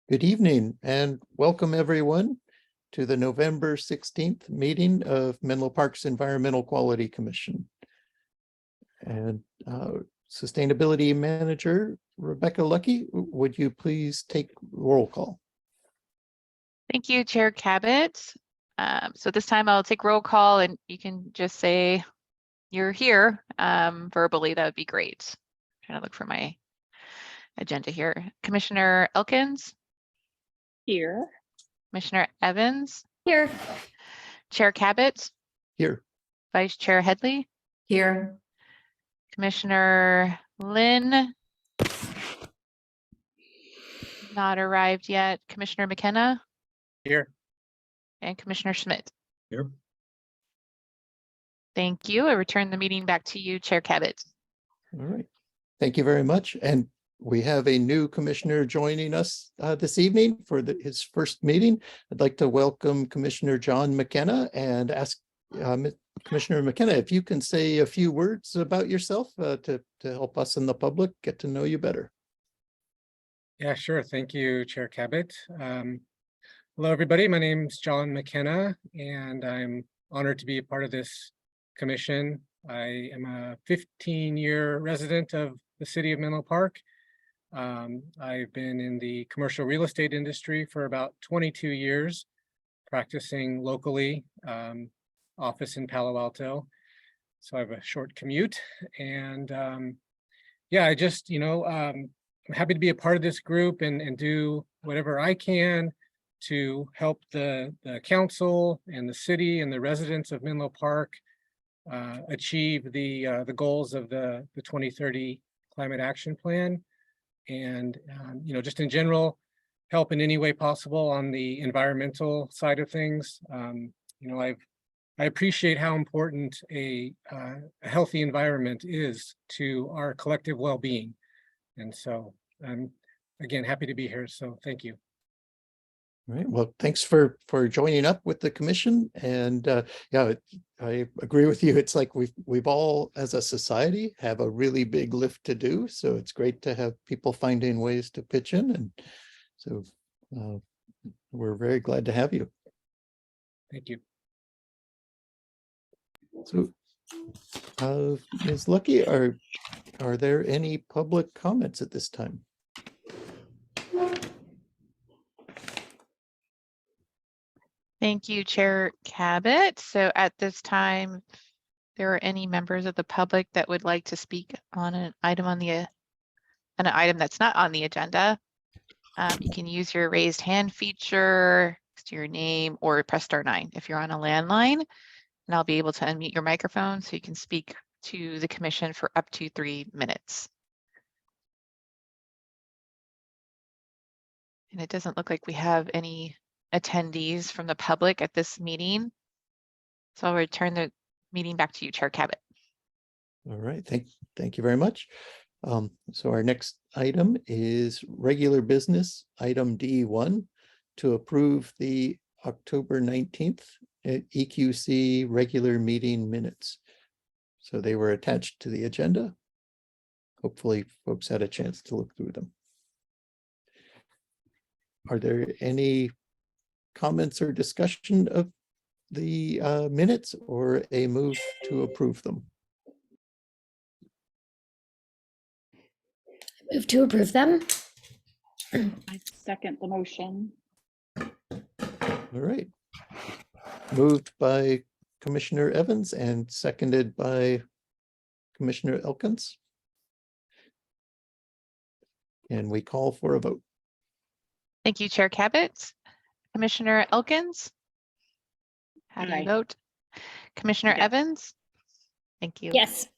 Good evening and welcome everyone to the November 16th meeting of Menlo Park's Environmental Quality Commission. And Sustainability Manager Rebecca Lucky, would you please take roll call? Thank you, Chair Cabot. So this time I'll take roll call and you can just say you're here verbally. That would be great. I'm trying to look for my agenda here. Commissioner Elkins? Here. Commissioner Evans? Here. Chair Cabot? Here. Vice Chair Headley? Here. Commissioner Lynn? Not arrived yet. Commissioner McKenna? Here. And Commissioner Schmidt? Here. Thank you. I return the meeting back to you, Chair Cabot. All right. Thank you very much. And we have a new commissioner joining us this evening for his first meeting. I'd like to welcome Commissioner John McKenna and ask Commissioner McKenna if you can say a few words about yourself to help us and the public get to know you better. Yeah, sure. Thank you, Chair Cabot. Hello, everybody. My name's John McKenna, and I'm honored to be a part of this commission. I am a 15-year resident of the city of Menlo Park. I've been in the commercial real estate industry for about 22 years, practicing locally, office in Palo Alto. So I have a short commute. And yeah, I just, I'm happy to be a part of this group and do whatever I can to help the council and the city and the residents of Menlo Park achieve the goals of the 2030 Climate Action Plan. And, just in general, help in any way possible on the environmental side of things. I appreciate how important a healthy environment is to our collective well-being. And so I'm, again, happy to be here. So thank you. All right. Well, thanks for joining up with the commission. And yeah, I agree with you. It's like we've all, as a society, have a really big lift to do. So it's great to have people finding ways to pitch in. And so we're very glad to have you. Thank you. So Ms. Lucky, are there any public comments at this time? Thank you, Chair Cabot. So at this time, if there are any members of the public that would like to speak on an item that's not on the agenda, you can use your raised hand feature next to your name or press *9 if you're on a landline, and I'll be able to unmute your microphone so you can speak to the commission for up to 3 minutes. And it doesn't look like we have any attendees from the public at this meeting. So I'll return the meeting back to you, Chair Cabot. All right, thank you very much. So our next item is regular business, item D1, to approve the October 19th EQC regular meeting minutes. So they were attached to the agenda. Hopefully folks had a chance to look through them. Are there any comments or discussion of the minutes or a move to approve them? Move to approve them. I second the motion. All right. Moved by Commissioner Evans and seconded by Commissioner Elkins. And we call for a vote. Thank you, Chair Cabot. Commissioner Elkins? How do you Aye. vote? Commissioner Yes. Evans? Thank you. Yes.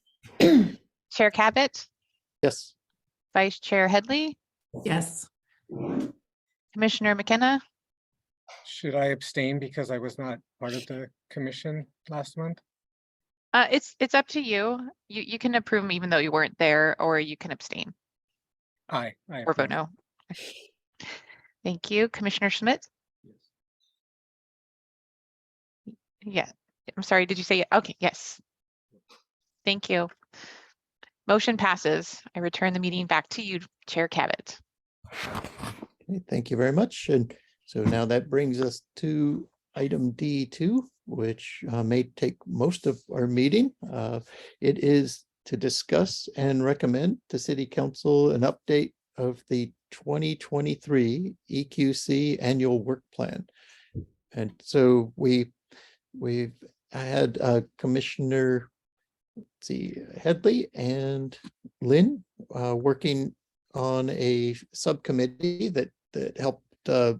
Chair Cabot? Yes. Vice Chair Headley? Yes. Commissioner McKenna? Should I abstain because I was not part of the commission last month? It's up to you. You can approve them even though you weren't there, or you can abstain Aye. or vote no. Thank you. Commissioner Schmidt? Yeah, I'm sorry, did you say, okay, yes. Thank you. Motion passes. I return the meeting back to you, Chair Cabot. Okay, thank you very much. And so now that brings us to item D2, which may take most of our meeting. It is to discuss and recommend to City Council an update of the 2023 EQC Annual Work Plan. And so we've had Commissioner, let's see, Headley and Lynn working on a subcommittee that helped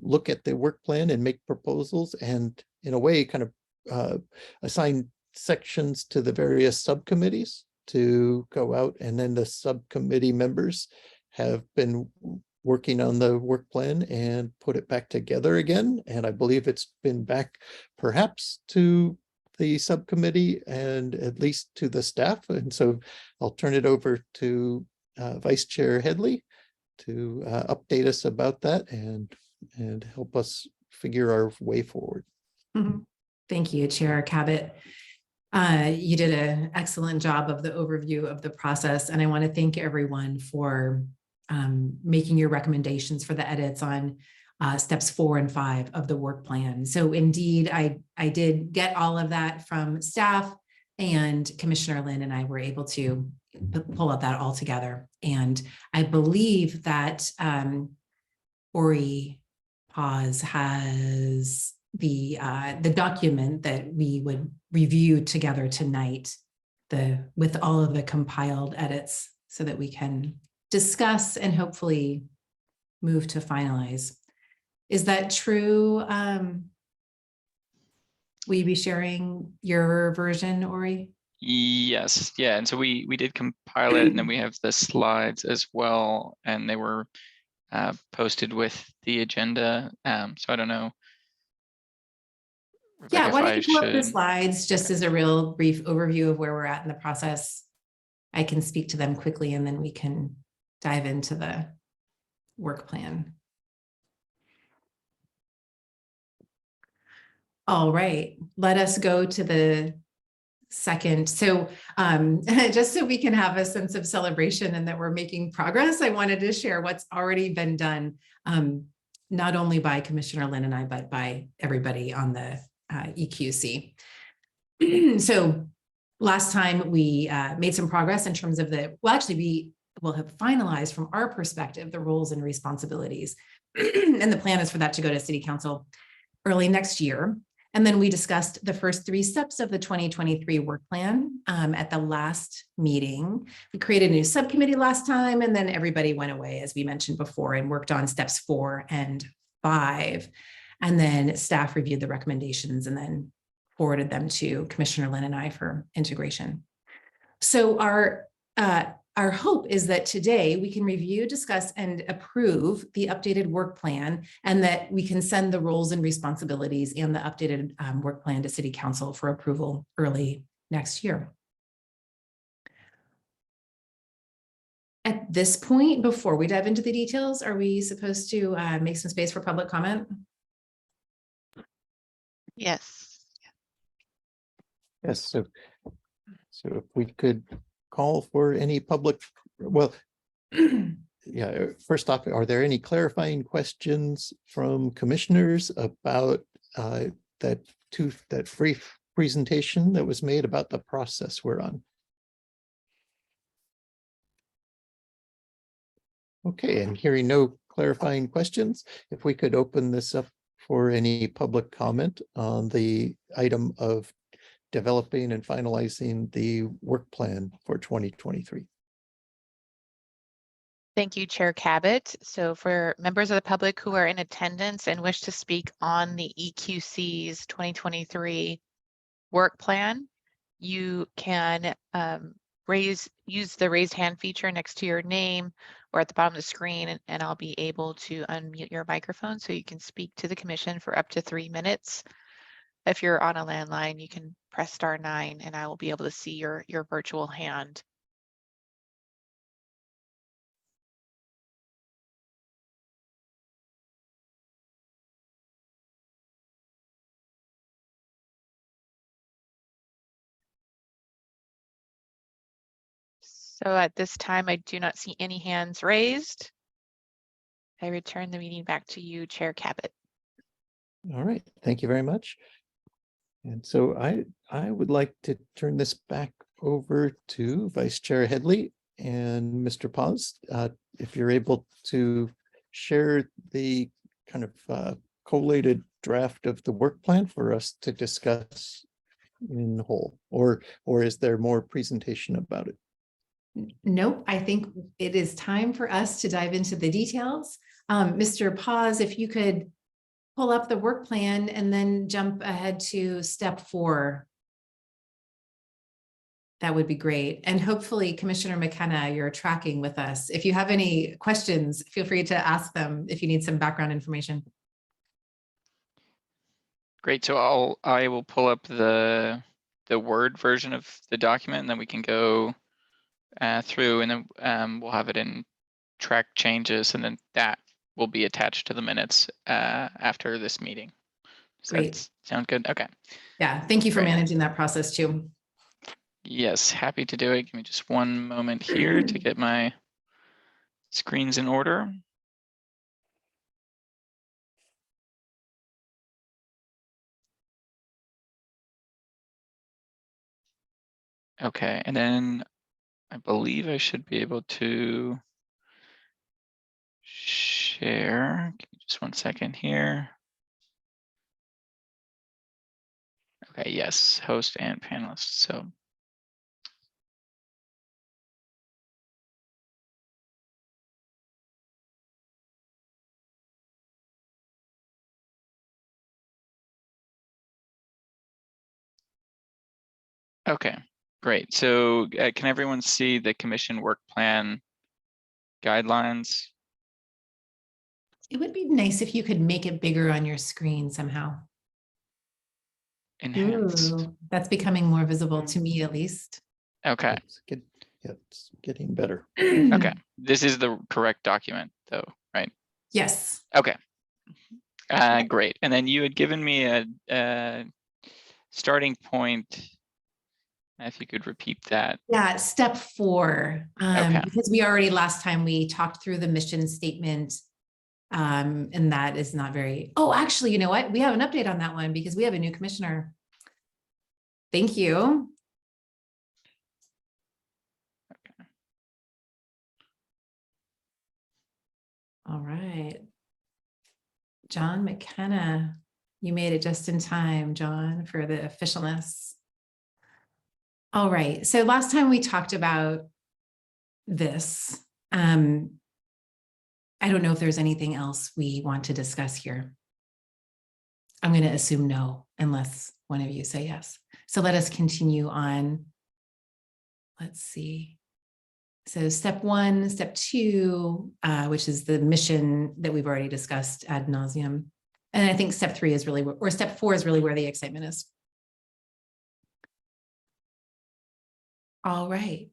look at the work plan and make proposals, and in a way kind of assign sections to the various subcommittees to go out, and then the subcommittee members have been working on the work plan and put it back together again. And I believe it's been back perhaps to the subcommittee and at least to the staff. And so I'll turn it over to Vice Chair Headley to update us about that and help us figure our way forward. Mhm. Thank you, Chair Cabot. You did an excellent job of the overview of the process, and I want to thank everyone for making your recommendations for the edits on steps 4 and 5 of the work plan. So indeed, I did get all of that from staff, and Commissioner Lynn and I were able to pull up that all together. And I believe that Ori Paz has the document that we would review together tonight, with all of the compiled edits, so that we can discuss and hopefully move to finalize. Is that true? Will you be sharing your version, Ori? Yes, yeah, and so we did compile it, and then we have the slides as well, and they were posted with the agenda. So I don't know, Yeah, Rebecca, why if don't I you pull up the should. slides just as a real brief overview of where we're at in the process. I can speak to them quickly, and then we can dive into the work plan. All right, let us go to the second. So just so we can have a sense of celebration and that we're making progress, I wanted to share what's already been done, not only by Commissioner Lynn and I, but by everybody on the EQC. So last time we made some progress in terms of we will have finalized from our perspective the roles and responsibilities. And the plan is for that to go to City Council early next year. And then we discussed the first 3 steps of the 2023 work plan at the last meeting. We created a new subcommittee last time, and then everybody went away, as we mentioned before, and worked on steps 4 and 5. And then staff reviewed the recommendations and then forwarded them to Commissioner Lynn and I for integration. So our hope is that today we can review, discuss, and approve the updated work plan, and that we can send the roles and responsibilities and the updated work plan to City Council for approval early next year. At this point, before we dive into the details, are we supposed to make some space for public comment? Yes. Yes, so if we could call for any public, well, yeah, first off, are there any clarifying questions from commissioners about that brief presentation that was made about the process we're on? Okay, and hearing no clarifying questions, if we could open this up for any public comment on the item of developing and finalizing the work plan for 2023. Thank you, Chair Cabot. So for members of the public who are in attendance and wish to speak on the EQC's 2023 work plan, you can use the raised hand feature next to your name or at the bottom of the screen, and I'll be able to unmute your microphone so you can speak to the commission for up to 3 minutes. If you're on a landline, you can press *9 and I will be able to see your virtual hand. So at this time, I do not see any hands raised. I return the meeting back to you, Chair Cabot. All right, thank you very much. And so I would like to turn this back over to Vice Chair Headley and Mr. Paz. If you're able to share the kind of collated draft of the work plan for us to discuss in whole, or is there more presentation about it? Nope, I think it is time for us to dive into the details. Mr. Paz, if you could pull up the work plan and then jump ahead to step 4. That would be great. And hopefully Commissioner McKenna, you're tracking with us. If you have any questions, feel free to ask them if you need some background information. Great, so I will pull up the Word version of the document, and then we can go through, and then we'll have it in track changes, and then that will be attached to the minutes after this meeting. Does Great. that sound good? Okay. Yeah, thank you for Great. managing that process too. Yes, happy to do it. Give me just one moment here to get my screens in order. Okay, and then I believe I should be able to share. Give me just one second here. Okay, yes, host and panelists. So okay, great. So can everyone see the commission work plan guidelines? It would be nice if you could make it bigger on your screen somehow. Enhanced. Ooh, that's becoming more visible to me at least. Okay, It's getting better. okay. This is the correct document though, right? Yes. Okay. Great. And then you had given me a starting point. If you could repeat that. Yeah, step 4. Okay. Because we already last time we talked through the mission statement. And that is not very, oh, actually, you know what? We have an update on that one because we have a new commissioner. Thank you. All right. John McKenna, you made it just in time, John, for the officialness. All right, so last time we talked about this. I don't know if there's anything else we want to discuss here. I'm going to assume no, unless one of you say yes. So let us continue on. Let's see. So step 1, step 2, which is the mission that we've already discussed ad nauseum. And I think step 3 is really, or step 4 is really where the excitement is. All right.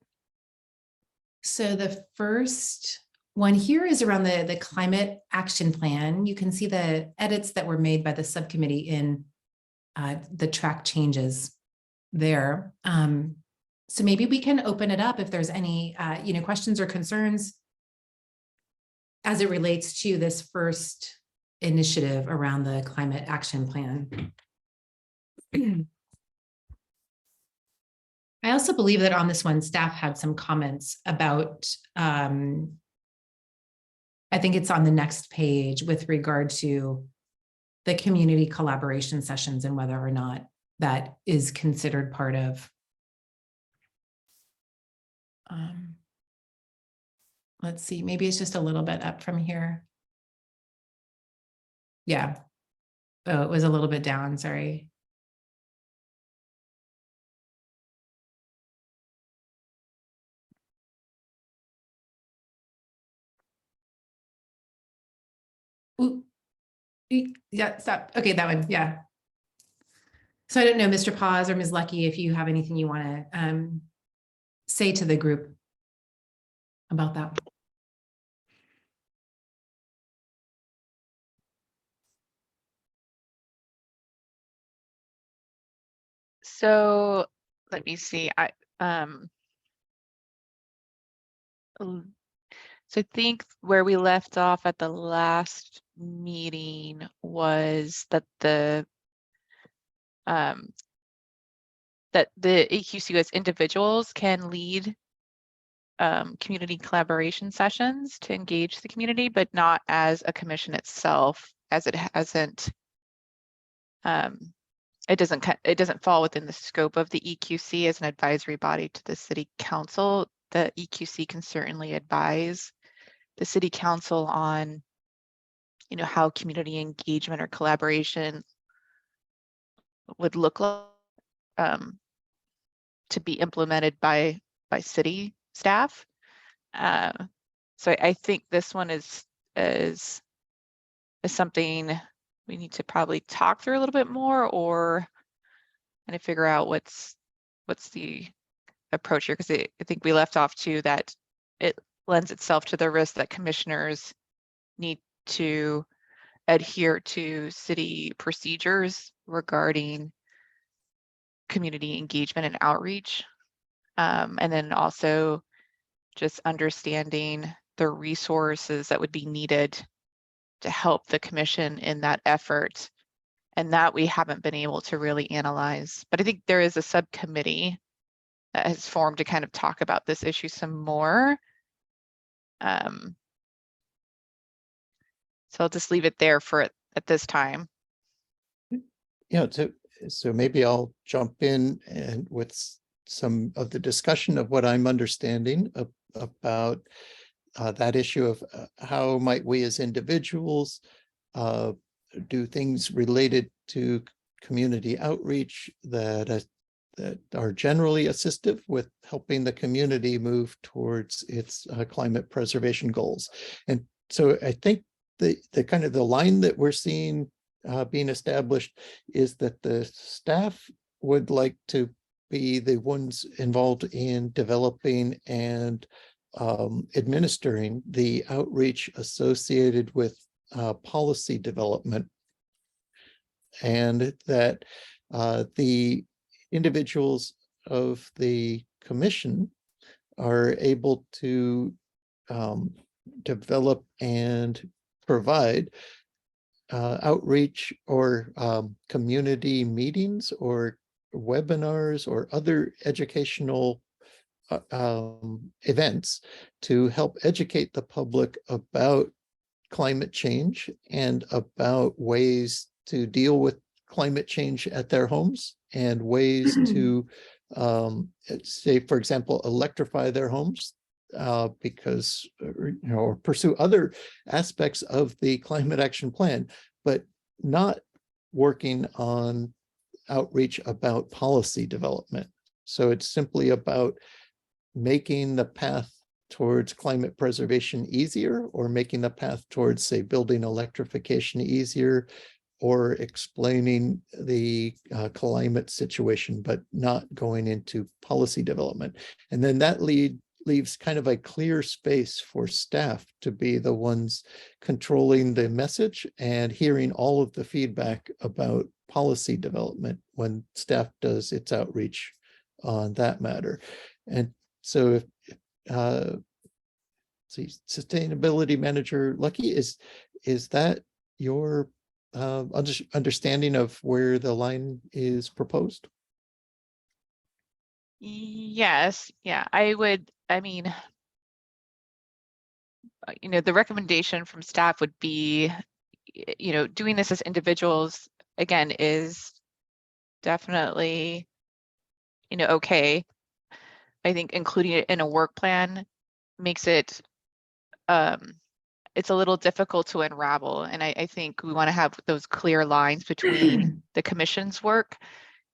So the first one here is around the climate action plan. You can see the edits that were made by the subcommittee in the track changes there. So maybe we can open it up if there's any questions or concerns as it relates to this first initiative around the climate action plan. I also believe that on this one, staff had some comments about, I think it's on the next page with regard to the community collaboration sessions and whether or not that is considered part of. Let's see, maybe it's just a little bit up from here. Yeah. Oh, it was a little bit down, sorry. Ooh. Yeah, stop. Okay, that one, yeah. So I don't know, Mr. Paz or Ms. Lucky, if you have anything you want to say to the group about that. So let me see. So I think where we left off at the last meeting was that the EQC as individuals can lead community collaboration sessions to engage the community, but not as a commission itself, as it hasn't it doesn't fall within the scope of the EQC as an advisory body to the city council. The EQC can certainly advise the city council on, you know, how community engagement or collaboration would look like to be implemented by city staff. So I think this one is something we need to probably talk through a little bit more, or kind of figure out what's the approach here, because I think we left off too that it lends itself to the risk that commissioners need to adhere to city procedures regarding community engagement and outreach. And then also just understanding the resources that would be needed to help the commission in that effort. And that we haven't been able to really analyze. But I think there is a subcommittee that has formed to kind of talk about this issue some more. So I'll just leave it there for at this time. Yeah, so maybe I'll jump in and with some of the discussion of what I'm understanding about that issue of how might we as individuals do things related to community outreach that are generally assistive with helping the community move towards its climate preservation goals. And so I think the kind of the line that we're seeing being established is that the staff would like to be the ones involved in developing and administering the outreach associated with policy development, and that the individuals of the commission are able to develop and provide outreach or community meetings or webinars or other educational events to help educate the public about climate change and about ways to deal with climate change at their homes and ways to say, for example, electrify their homes because, or pursue other aspects of the climate action plan, but not working on outreach about policy development. So it's simply about making the path towards climate preservation easier, or making the path towards, say, building electrification easier, or explaining the climate situation, but not going into policy development. And then that leaves kind of a clear space for staff to be the ones controlling the message and hearing all of the feedback about policy development when staff does its outreach on that matter. And so if sustainability manager Lucky, is that your understanding of where the line is proposed? Yes, yeah, I mean, you know, the recommendation from staff would be, you know, doing this as individuals, again, is definitely, you know, okay. I think including it in a work plan makes it, it's a little difficult to unravel. And I think we want to have those clear lines between the commission's work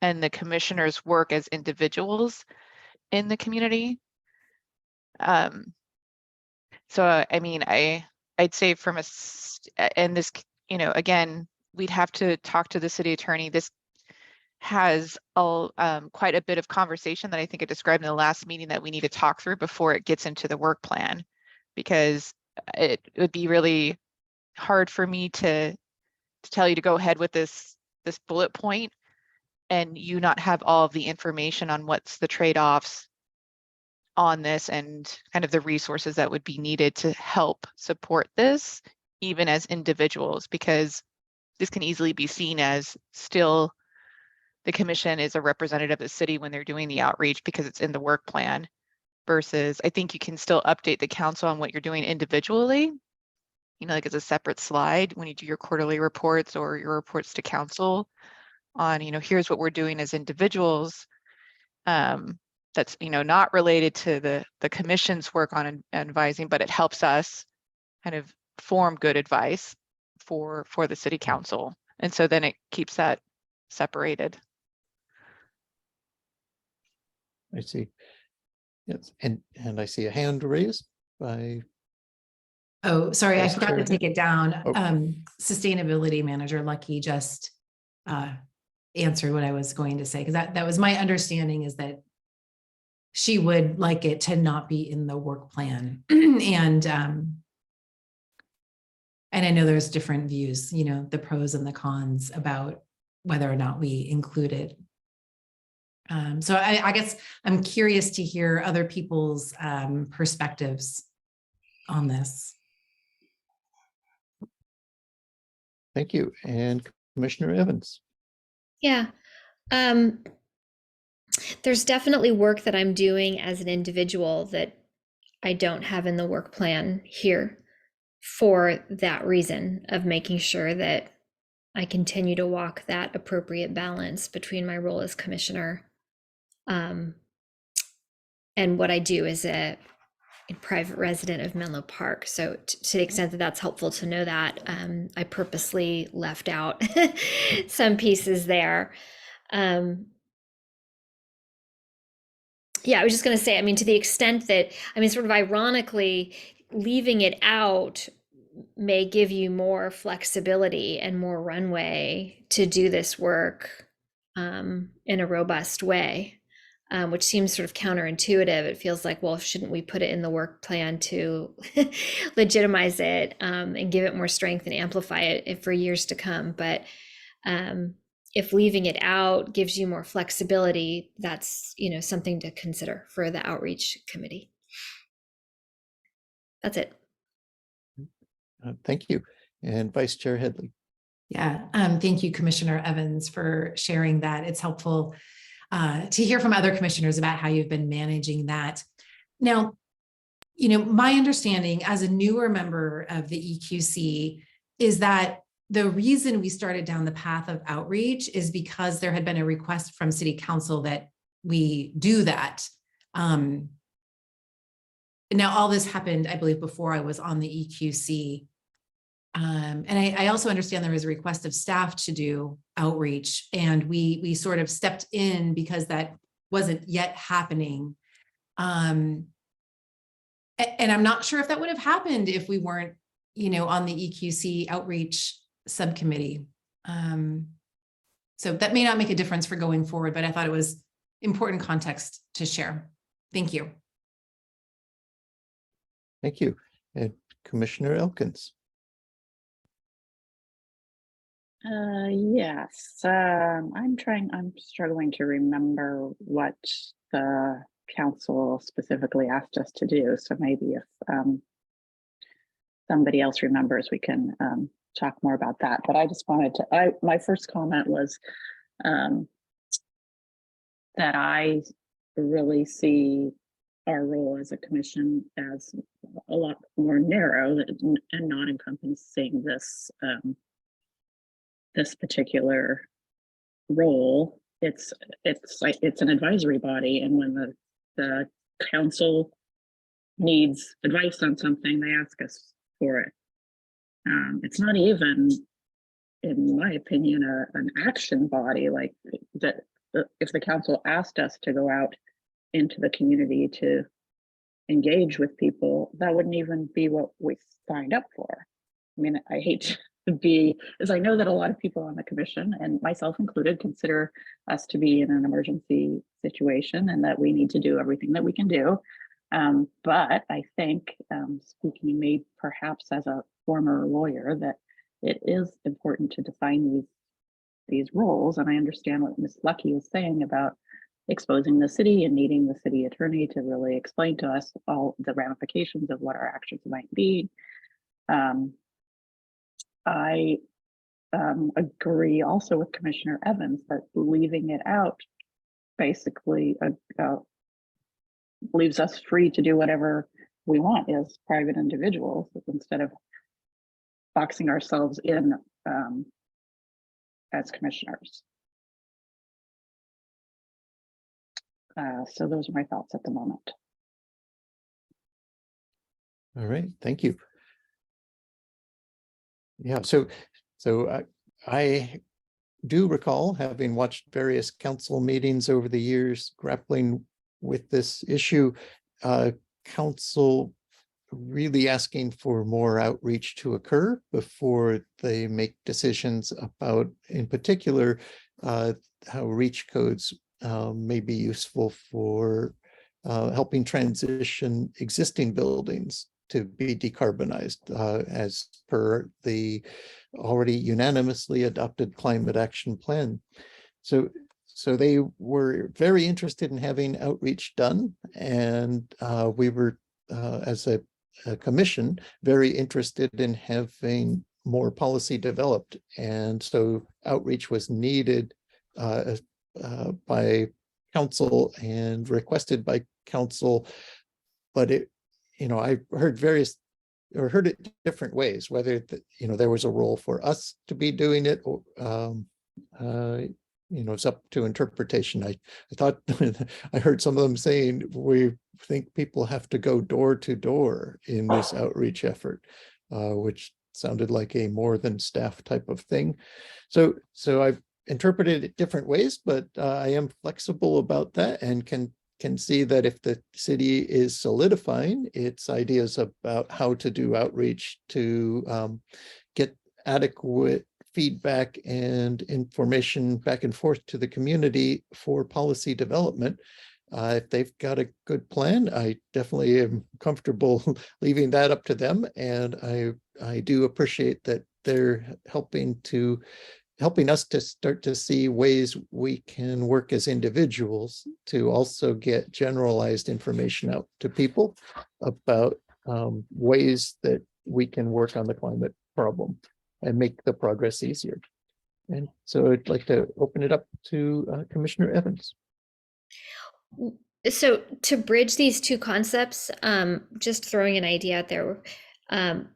and the commissioners' work as individuals in the community. So, I mean, I'd say from and this, you know, again, we'd have to talk to the city attorney. This has quite a bit of conversation that I think I described in the last meeting that we need to talk through before it gets into the work plan, because it would be really hard for me to tell you to go ahead with this bullet point and you not have all of the information on what's the trade-offs on this and kind of the resources that would be needed to help support this, even as individuals, because this can easily be seen as still the commission is a representative of the city when they're doing the outreach because it's in the work plan, versus I think you can still update the council on what you're doing individually, you know, like as a separate slide when you do your quarterly reports or your reports to council on, you know, here's what we're doing as individuals. That's, you know, not related to the commission's work on advising, but it helps us kind of form good advice for the city council. And so then it keeps that separated. I see. Yes, and I see a hand raised by, Oh, sorry, I Vice forgot to Chair. take it down. Oh. Sustainability Manager Lucky just answered what I was going to say, because that was my understanding, is that she would like it to not be in the work plan. And I know there's different views, you know, the pros and the cons about whether or not we include it. So I guess I'm curious to hear other people's perspectives on this. thank you, and Commissioner Evans. Yeah. There's definitely work that I'm doing as an individual that I don't have in the work plan here for that reason of making sure that I continue to walk that appropriate balance between my role as commissioner and what I do as a private resident of Menlo Park. So to the extent that that's helpful to know that, I purposely left out some pieces there. Yeah, I was just going to say, I mean, to the extent that, I mean, sort of ironically, leaving it out may give you more flexibility and more runway to do this work in a robust way, which seems sort of counterintuitive. It feels like, well, shouldn't we put it in the work plan to legitimize it and give it more strength and amplify it for years to come? But if leaving it out gives you more flexibility, that's, you know, something to consider for the outreach committee. That's it. Thank you, and Vice Chair Headley. Yeah, thank you, Commissioner Evans, for sharing that. It's helpful to hear from other commissioners about how you've been managing that. Now, you know, my understanding as a newer member of the EQC is that the reason we started down the path of outreach is because there had been a request from City Council that we do that. Now, all this happened, I believe, before I was on the EQC. And I also understand there was a request of staff to do outreach, and we sort of stepped in because that wasn't yet happening. And I'm not sure if that would have happened if we weren't, you know, on the EQC outreach subcommittee. So that may not make a difference for going forward, but I thought it was important context to share. Thank you. Thank you, and Commissioner Elkins. Yes, I'm struggling to remember what the council specifically asked us to do. So maybe if somebody else remembers, we can talk more about that. But I just wanted to, my first comment was that I really see our role as a commission as a lot more narrow and not encompassing this this particular role. It's an advisory body, and when the council needs advice on something, they ask us for it. It's not even, in my opinion, an action body like that. If the council asked us to go out into the community to engage with people, that wouldn't even be what we signed up for. I mean, I hate to be, as I know that a lot of people on the commission, and myself included, consider us to be in an emergency situation and that we need to do everything that we can do. But I think, speaking maybe perhaps as a former lawyer, that it is important to define these roles. And I understand what Ms. Lucky is saying about exposing the city and needing the city attorney to really explain to us all the ramifications of what our actions might be. I agree also with Commissioner Evans that leaving it out basically leaves us free to do whatever we want as private individuals instead of boxing ourselves in as commissioners. So those are my thoughts at the moment. All right, thank you. Yeah, so I do recall having watched various council meetings over the years grappling with this issue. Council really asking for more outreach to occur before they make decisions about, in particular, how reach codes may be useful for helping transition existing buildings to be decarbonized as per the already unanimously adopted climate action plan. So they were very interested in having outreach done, and we were, as a commission, very interested in having more policy developed. And so outreach was needed by council and requested by council, but it, I heard it different ways, whether there was a role for us to be doing it, or it's up to interpretation. I thought I heard some of them saying we think people have to go door to door in this outreach effort, which sounded like a more than staff type of thing. So I've interpreted it different ways, but I am flexible about that and can see that if the city is solidifying its ideas about how to do outreach to get adequate feedback and information back and forth to the community for policy development, if they've got a good plan, I definitely am comfortable leaving that up to them. And I do appreciate that they're helping us to start to see ways we can work as individuals to also get generalized information out to people about ways that we can work on the climate problem and make the progress easier. And so I'd like to open it up to Commissioner Evans. So to bridge these two concepts, just throwing an idea out there, and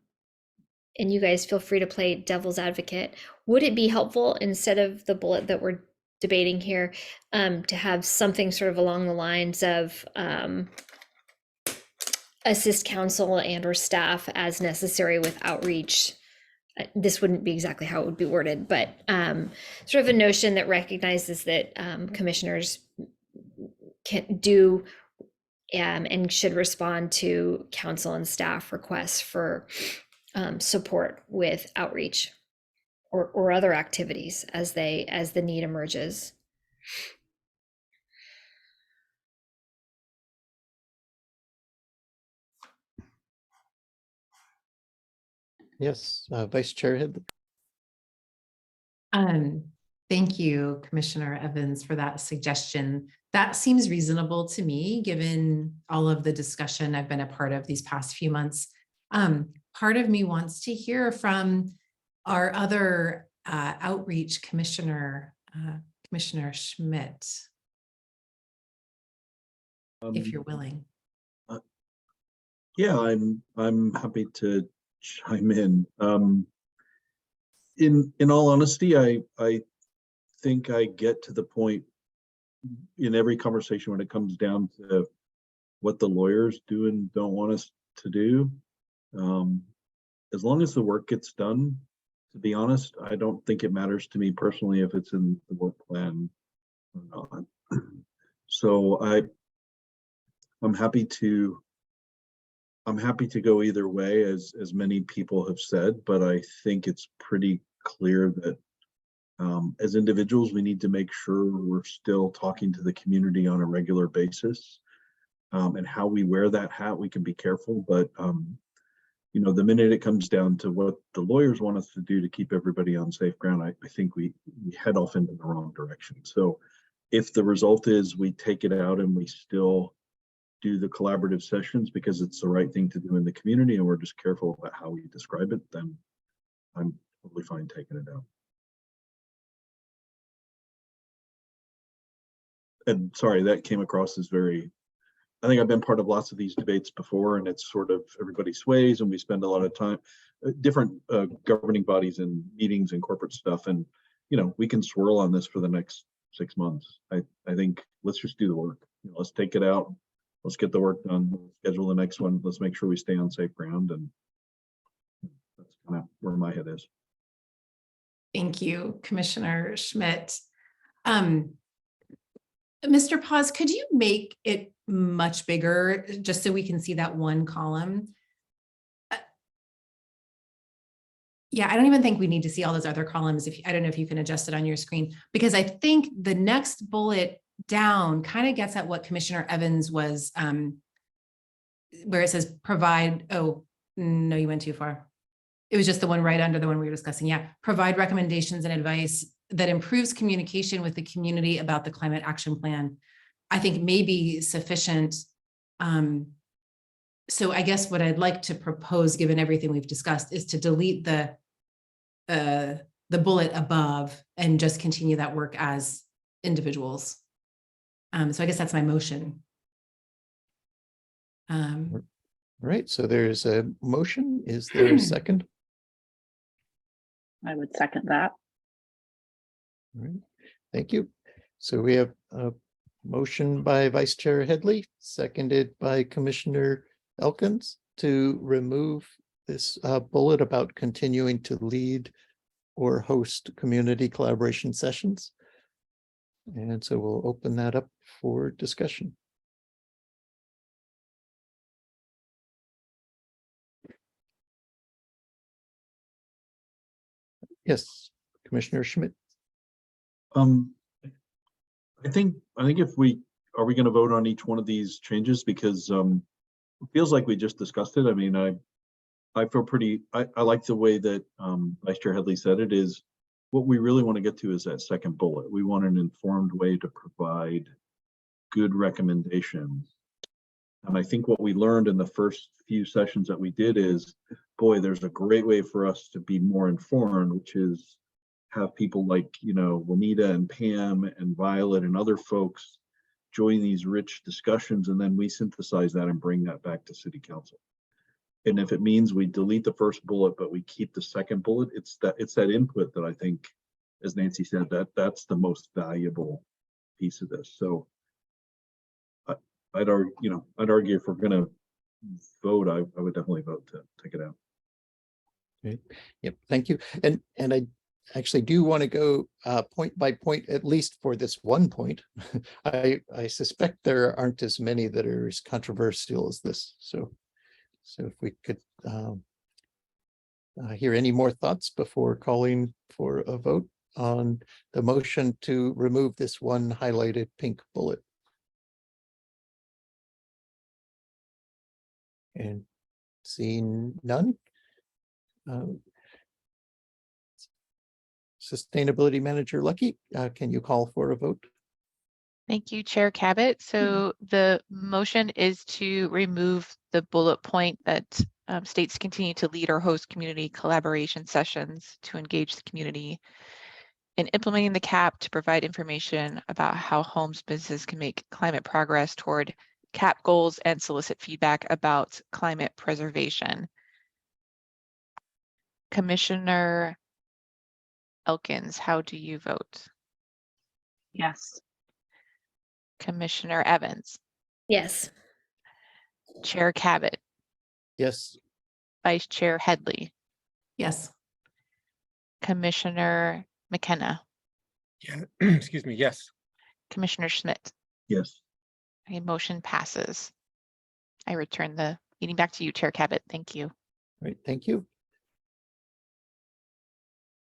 you guys feel free to play devil's advocate. Would it be helpful, instead of the bullet that we're debating here, to have something sort of along the lines of assist council and or staff as necessary with outreach? This wouldn't be exactly how it would be worded, but sort of a notion that recognizes that commissioners can do and should respond to council and staff requests for support with outreach or other activities as the need emerges. Yes, Vice Chair Headley. Thank you, Commissioner Evans, for that suggestion. That seems reasonable to me, given all of the discussion I've been a part of these past few months. Part of me wants to hear from our other outreach commissioner, Commissioner Schmidt, if you're willing. Yeah, I'm happy to chime in. In all honesty, I think I get to the point in every conversation when it comes down to what the lawyers do and don't want us to do. As long as the work gets done, to be honest, I don't think it matters to me personally if it's in the work plan or not. So I'm happy to go either way, as many people have said, but I think it's pretty clear that as individuals, we need to make sure we're still talking to the community on a regular basis. And how we wear that hat, we can be careful, but the minute it comes down to what the lawyers want us to do to keep everybody on safe ground, I think we head off into the wrong direction. So if the result is we take it out and we still do the collaborative sessions because it's the right thing to do in the community and we're just careful about how we describe it, then I'm totally fine taking it out. And sorry, that came across as very, I think I've been part of lots of these debates before, and it's sort of everybody sways and we spend a lot of time, different governing bodies and meetings and corporate stuff. And, you know, we can swirl on this for the next 6 months. I think let's just do the work. You know, let's take it out. Let's get the work done. We'll schedule the next one. Let's make sure we stay on safe ground. And that's kind of where my head is. Thank you, Commissioner Schmidt. Mr. Paz, could you make it much bigger just so we can see that one column? Yeah, I don't even think we need to see all those other columns. I don't know if you can adjust it on your screen, because I think the next bullet down kind of gets at what Commissioner Evans was, where it says provide, oh, no, you went too far. It was just the one right under the one we were discussing. Yeah, provide recommendations and advice that improves communication with the community about the climate action plan, I think may be sufficient. So I guess what I'd like to propose, given everything we've discussed, is to delete the bullet above and just continue that work as individuals. So I guess that's my motion. All right, so there's a motion. Is there a second? I would second that. All right, thank you. So we have a motion by Vice Chair Headley, seconded by Commissioner Elkins to remove this bullet about continuing to lead or host community collaboration sessions. And so we'll open that up for discussion. Yes, Commissioner Schmidt. I think if we are we going to vote on each one of these changes, because it feels like we just discussed it. I mean, I feel pretty, I like the way that Vice Chair Headley said it. Is what we really want to get to is that second bullet. We want an informed way to provide good recommendations. And I think what we learned in the first few sessions that we did is, boy, there's a great way for us to be more informed, which is have people like, you know, Juanita and Pam and Violet and other folks join these rich discussions, and then we synthesize that and bring that back to City Council. And if it means we delete the first bullet, but we keep the second bullet, it's that input that I think, as Nancy said, that's the most valuable piece of this. So I'd argue if we're going to vote, I would definitely vote to take it out. Okay. Yep, thank you. And I actually do want to go point by point, at least for this one point. I suspect there aren't as many that are as controversial as this. So if we could hear any more thoughts before calling for a vote on the motion to remove this one highlighted pink bullet. And seeing none. Sustainability Manager Lucky, can you call for a vote? Thank you, Chair Cabot. So the motion is to remove the bullet point that states continue to lead or host community collaboration sessions to engage the community in implementing the CAP, to provide information about how homes businesses can make climate progress toward CAP goals, and solicit feedback about climate preservation. Commissioner Elkins, how do you vote? Yes. Commissioner Evans, Yes. Chair Cabot, Yes. Vice Chair Headley, Yes. Commissioner McKenna, Yeah, excuse me, yes. Commissioner Schmidt. Yes. A motion passes. I return the meeting back to you, Chair Cabot. Thank you. Right, thank you.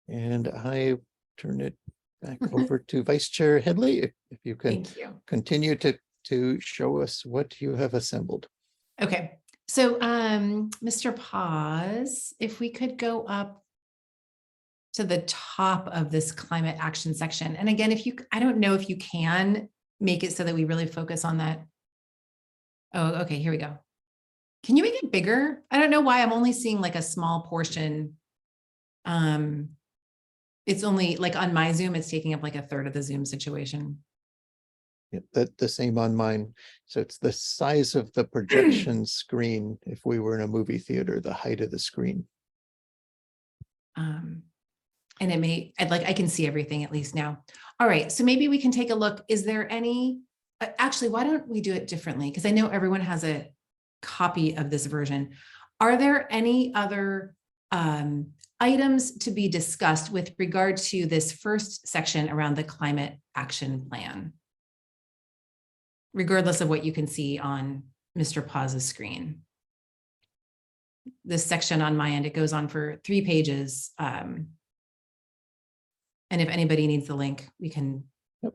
And I turn it back over to Vice Chair Headley, if you can Thank you. continue to show us what you have assembled. Okay, so Mr. Paz, if we could go up to the top of this climate action section. And again, I don't know if you can make it so that we really focus on that. Oh, okay, here we go. Can you make it bigger? I don't know why I'm only seeing like a small portion. It's only like on my Zoom, it's taking up like a third of the Zoom situation. Yeah, the same on mine. So it's the size of the projection screen. If we were in a movie theater, the height of the screen. And I can see everything at least now. All right, so maybe we can take a look. Is there any, actually, why don't we do it differently? Because I know everyone has a copy of this version. Are there any other items to be discussed with regard to this first section around the climate action plan? Regardless of what you can see on Mr. Paz's screen. This section on my end, it goes on for 3 pages. And if anybody needs the link, we can. Yep.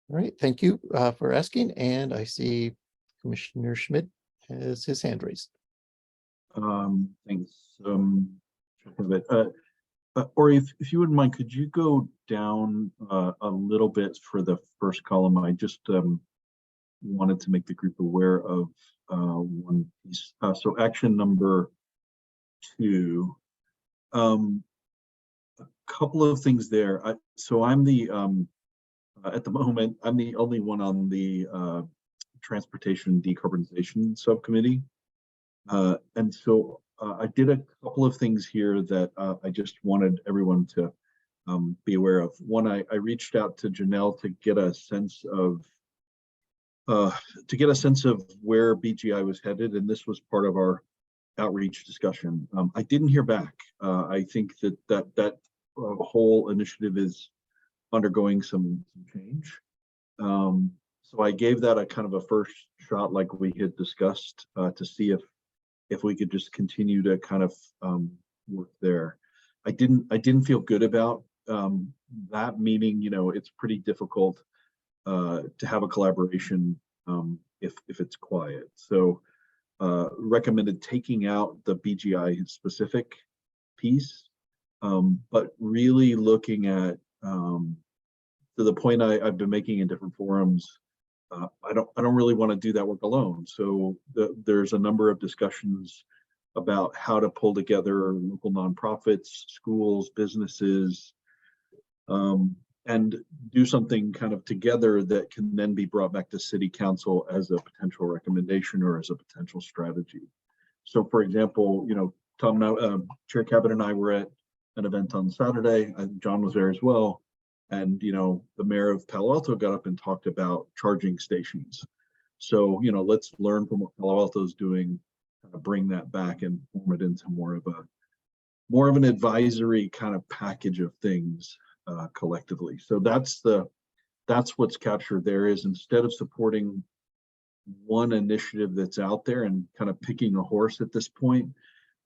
All right, thank you for asking. And I see Commissioner Schmidt has his hand raised. Thanks. Or if you wouldn't mind, could you go down a little bit for the first column? I just wanted to make the group aware of one piece. So action number 2. A couple of things there. So I'm the at the moment I'm the only one on the transportation decarbonization subcommittee, and so I did a couple of things here that I just wanted everyone to be aware of. One, I reached out to Janelle to get a sense of where BGI was headed, and this was part of our outreach discussion. I didn't hear back. I think that whole initiative is undergoing some change. So I gave that a kind of a first shot, like we had discussed, to see if we could just continue to kind of work there. I didn't feel good about that, meaning, you know, it's pretty difficult to have a collaboration if it's quiet. So recommended taking out the BGI specific piece, but really looking at, to the point I've been making in different forums, I don't really want to do that work alone. So there's a number of discussions about how to pull together local nonprofits, schools, businesses, and do something kind of together that can then be brought back to City Council as a potential recommendation or as a potential strategy. So, for example, you know, Tom, Chair Cabot and I were at an event on Saturday. John was there as well. And, you know, the mayor of Palo Alto got up and talked about charging stations. So, you know, let's learn from what Palo Alto is doing, bring that back and form it into more of an advisory kind of package of things collectively. So that's what's captured there, is instead of supporting one initiative that's out there and kind of picking a horse at this point,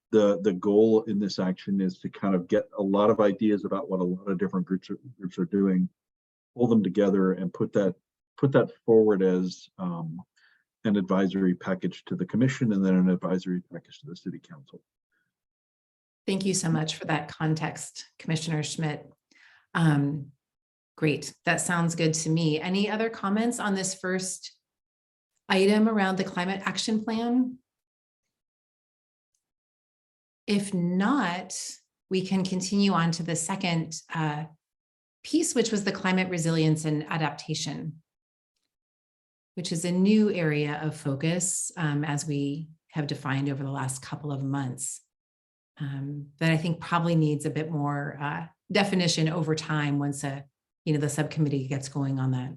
the goal in this action is to kind of get a lot of ideas about what a lot of different groups are doing, pull them together and put that forward as an advisory package to the commission, and then an advisory package to the City Council. Thank you so much for that context, Commissioner Schmidt. Great, that sounds good to me. Any other comments on this first item around the climate action plan? If not, we can continue on to the second piece, which was the climate resilience and adaptation, which is a new area of focus as we have defined over the last couple of months. That I think probably needs a bit more definition over time once the subcommittee gets going on that.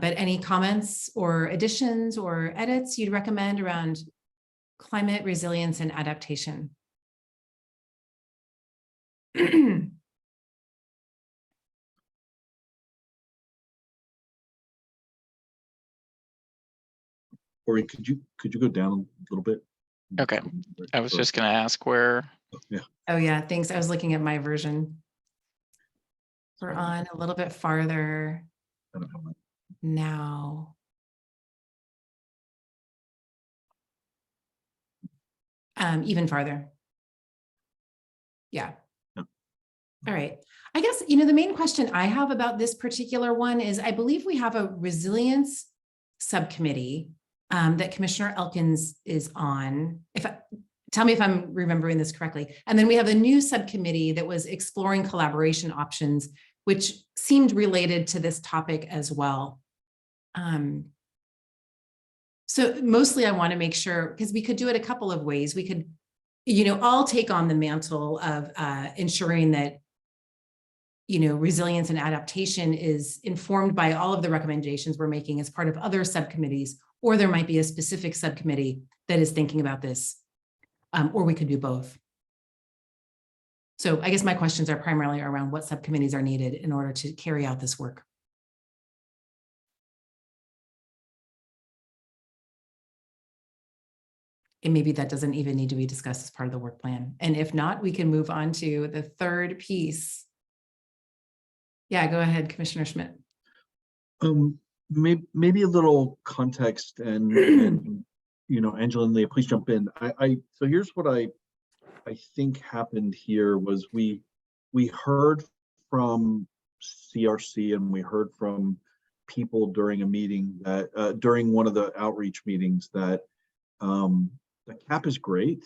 But any comments or additions or edits you'd recommend around climate resilience and adaptation? Ori, could you go down a little bit? Okay, I was just gonna ask where. Yeah. Oh yeah, thanks. I was looking at my version. We're on a little bit farther I don't know. now. Even farther. Yeah. All right. I guess, the main question I have about this particular one is I believe we have a resilience subcommittee that Commissioner Elkins is on. Tell me if I'm remembering this correctly. And then we have a new subcommittee that was exploring collaboration options, which seemed related to this topic as well. So mostly I want to make sure, because we could do it a couple of ways. We could, all take on the mantle of ensuring that, resilience and adaptation is informed by all of the recommendations we're making as part of other subcommittees, or there might be a specific subcommittee that is thinking about this, or we could do both. So I guess my questions are primarily around what subcommittees are needed in order to carry out this work. And maybe that doesn't even need to be discussed as part of the work plan. And if not, we can move on to the third piece. Yeah, go ahead, Commissioner Schmidt. Maybe a little context and Angela and Leah, please jump in. So here's what I think happened here was we heard from CRC and we heard from people during a meeting that during one of the outreach meetings that the cap is great,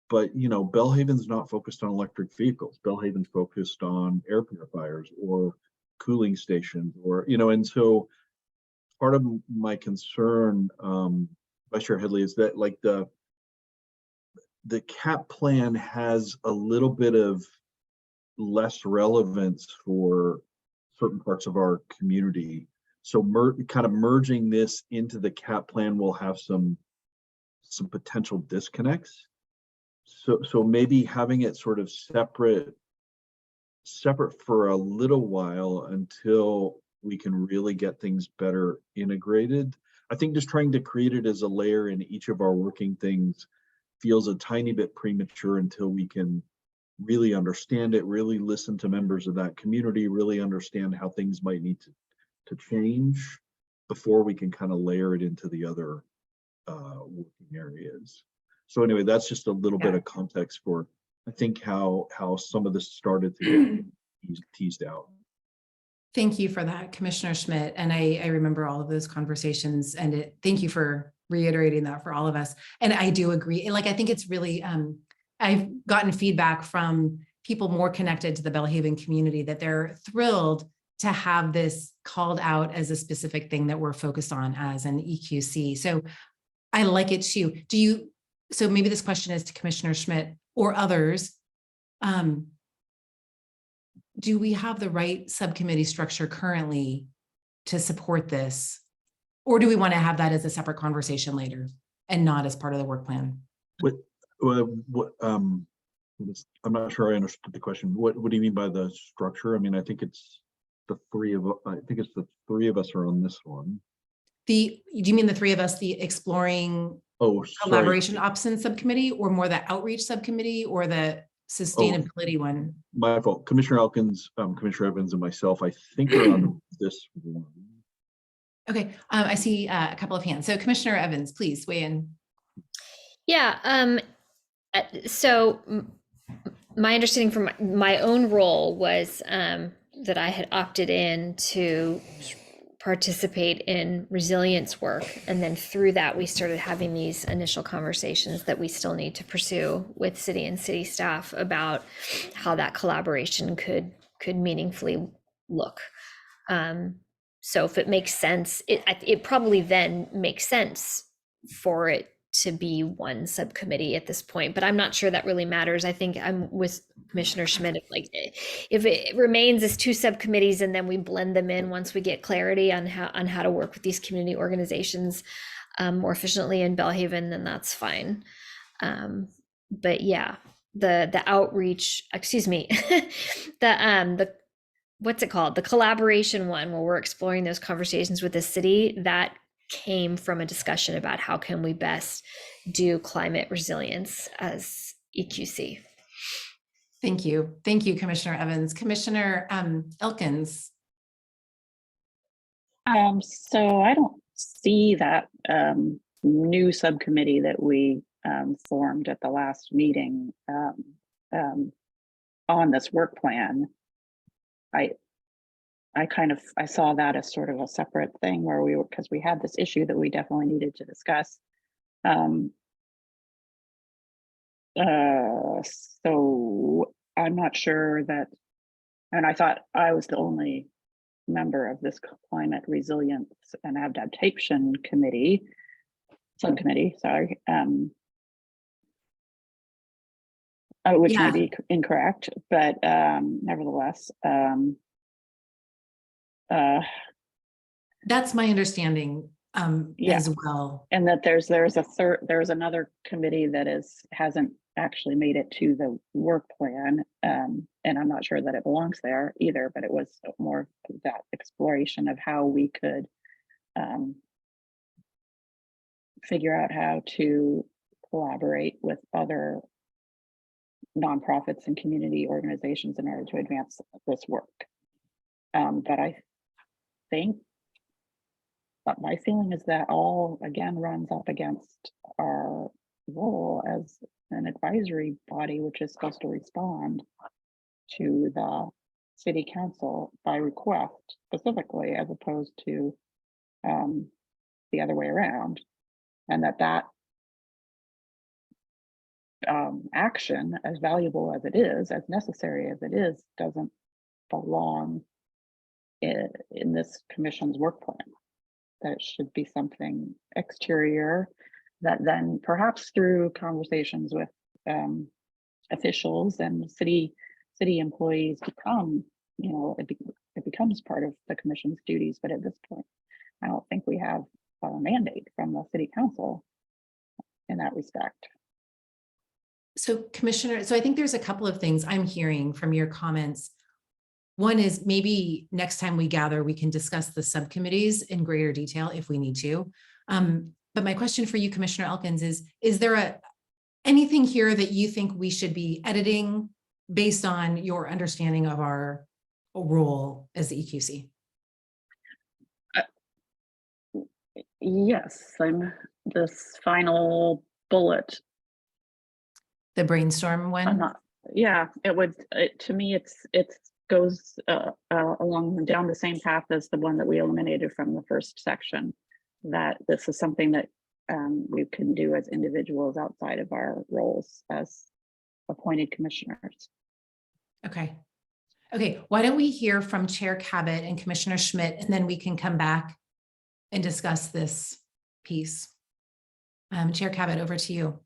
but Belhaven's not focused on electric vehicles. Belhaven's focused on air purifiers or cooling stations, or and so part of my concern, Vice Chair Headley, is that like the cap plan has a little bit of less relevance for certain parts of our community. So kind of merging this into the cap plan will have some potential disconnects. So maybe having it sort of separate for a little while until we can really get things better integrated. I think just trying to create it as a layer in each of our working things feels a tiny bit premature until we can really understand it, really listen to members of that community, really understand how things might need to change before we can kind of layer it into the other working areas. So anyway, that's just a little bit of context for, I think, how some of this started to get teased out. Thank you for that, Commissioner Schmidt. And I remember all of those conversations, and thank you for reiterating that for all of us. And I do agree. And I think it's really, I've gotten feedback from people more connected to the Belhaven community that they're thrilled to have this called out as a specific thing that we're focused on as an EQC. So I like it too. So maybe this question is to Commissioner Schmidt or others. Do we have the right subcommittee structure currently to support this? Or do we want to have that as a separate conversation later and not as part of the work plan? I'm not sure I understood the question. What do you mean by the structure? I mean, I think it's the three of us are on this one. Do you mean the three of us, the exploring collaboration options subcommittee, or more the outreach subcommittee, or the sustainability one? My fault. Commissioner Elkins, Commissioner Evans, and myself, I think, are on this one. Okay, I see a couple of hands. So Commissioner Evans, please weigh in. Yeah, so my understanding from my own role was that I had opted in to participate in resilience work. And then through that, we started having these initial conversations that we still need to pursue with city and city staff about how that collaboration could meaningfully look. So if it makes sense, it probably then makes sense for it to be one subcommittee at this point, but I'm not sure that really matters. I think I'm with Commissioner Schmidt. If it remains as two subcommittees and then we blend them in once we get clarity on how to work with these community organizations more efficiently in Belhaven, then that's fine. But yeah, the outreach, the what's it called? The collaboration one, where we're exploring those conversations with the city, that came from a discussion about how can we best do climate resilience as EQC. Thank you. Thank you, Commissioner Evans. Commissioner Elkins. So I don't see that new subcommittee that we formed at the last meeting. on this work plan, I saw that as sort of a separate thing where we were, because we had this issue that we definitely needed to discuss. So I'm not sure that, and I thought I was the only member of this climate resilience and adaptation subcommittee, sorry. Which Yeah. may be incorrect, but nevertheless, That's my understanding Yeah. as well. and that there's another committee that hasn't actually made it to the work plan, and I'm not sure that it belongs there either, but it was more of that exploration of how we could figure out how to collaborate with other nonprofits and community organizations in order to advance this work. But I think, but my feeling is that all again runs up against our role as an advisory body, which is supposed to respond to the city council by request specifically, as opposed to the other way around, and that action, as valuable as it is, as necessary as it is, doesn't belong in this commission's work plan. That it should be something exterior that then perhaps through conversations with officials and city employees become, it becomes part of the commission's duties. But at this point, I don't think we have a mandate from the city council in that respect. So Commissioner, so I think there's a couple of things I'm hearing from your comments. One is maybe next time we gather, we can discuss the subcommittees in greater detail if we need to. But my question for you, Commissioner Elkins, is there anything here that you think we should be editing based on your understanding of our role as the EQC? Yes, this final bullet. The brainstorm one? I'm not, yeah, to me, it goes along down the same path as the one that we eliminated from the first section, that this is something that we can do as individuals outside of our roles as appointed commissioners. Okay. Okay, why don't we hear from Chair Cabot and Commissioner Schmidt, and then we can come back and discuss this piece. Chair Cabot, over to you.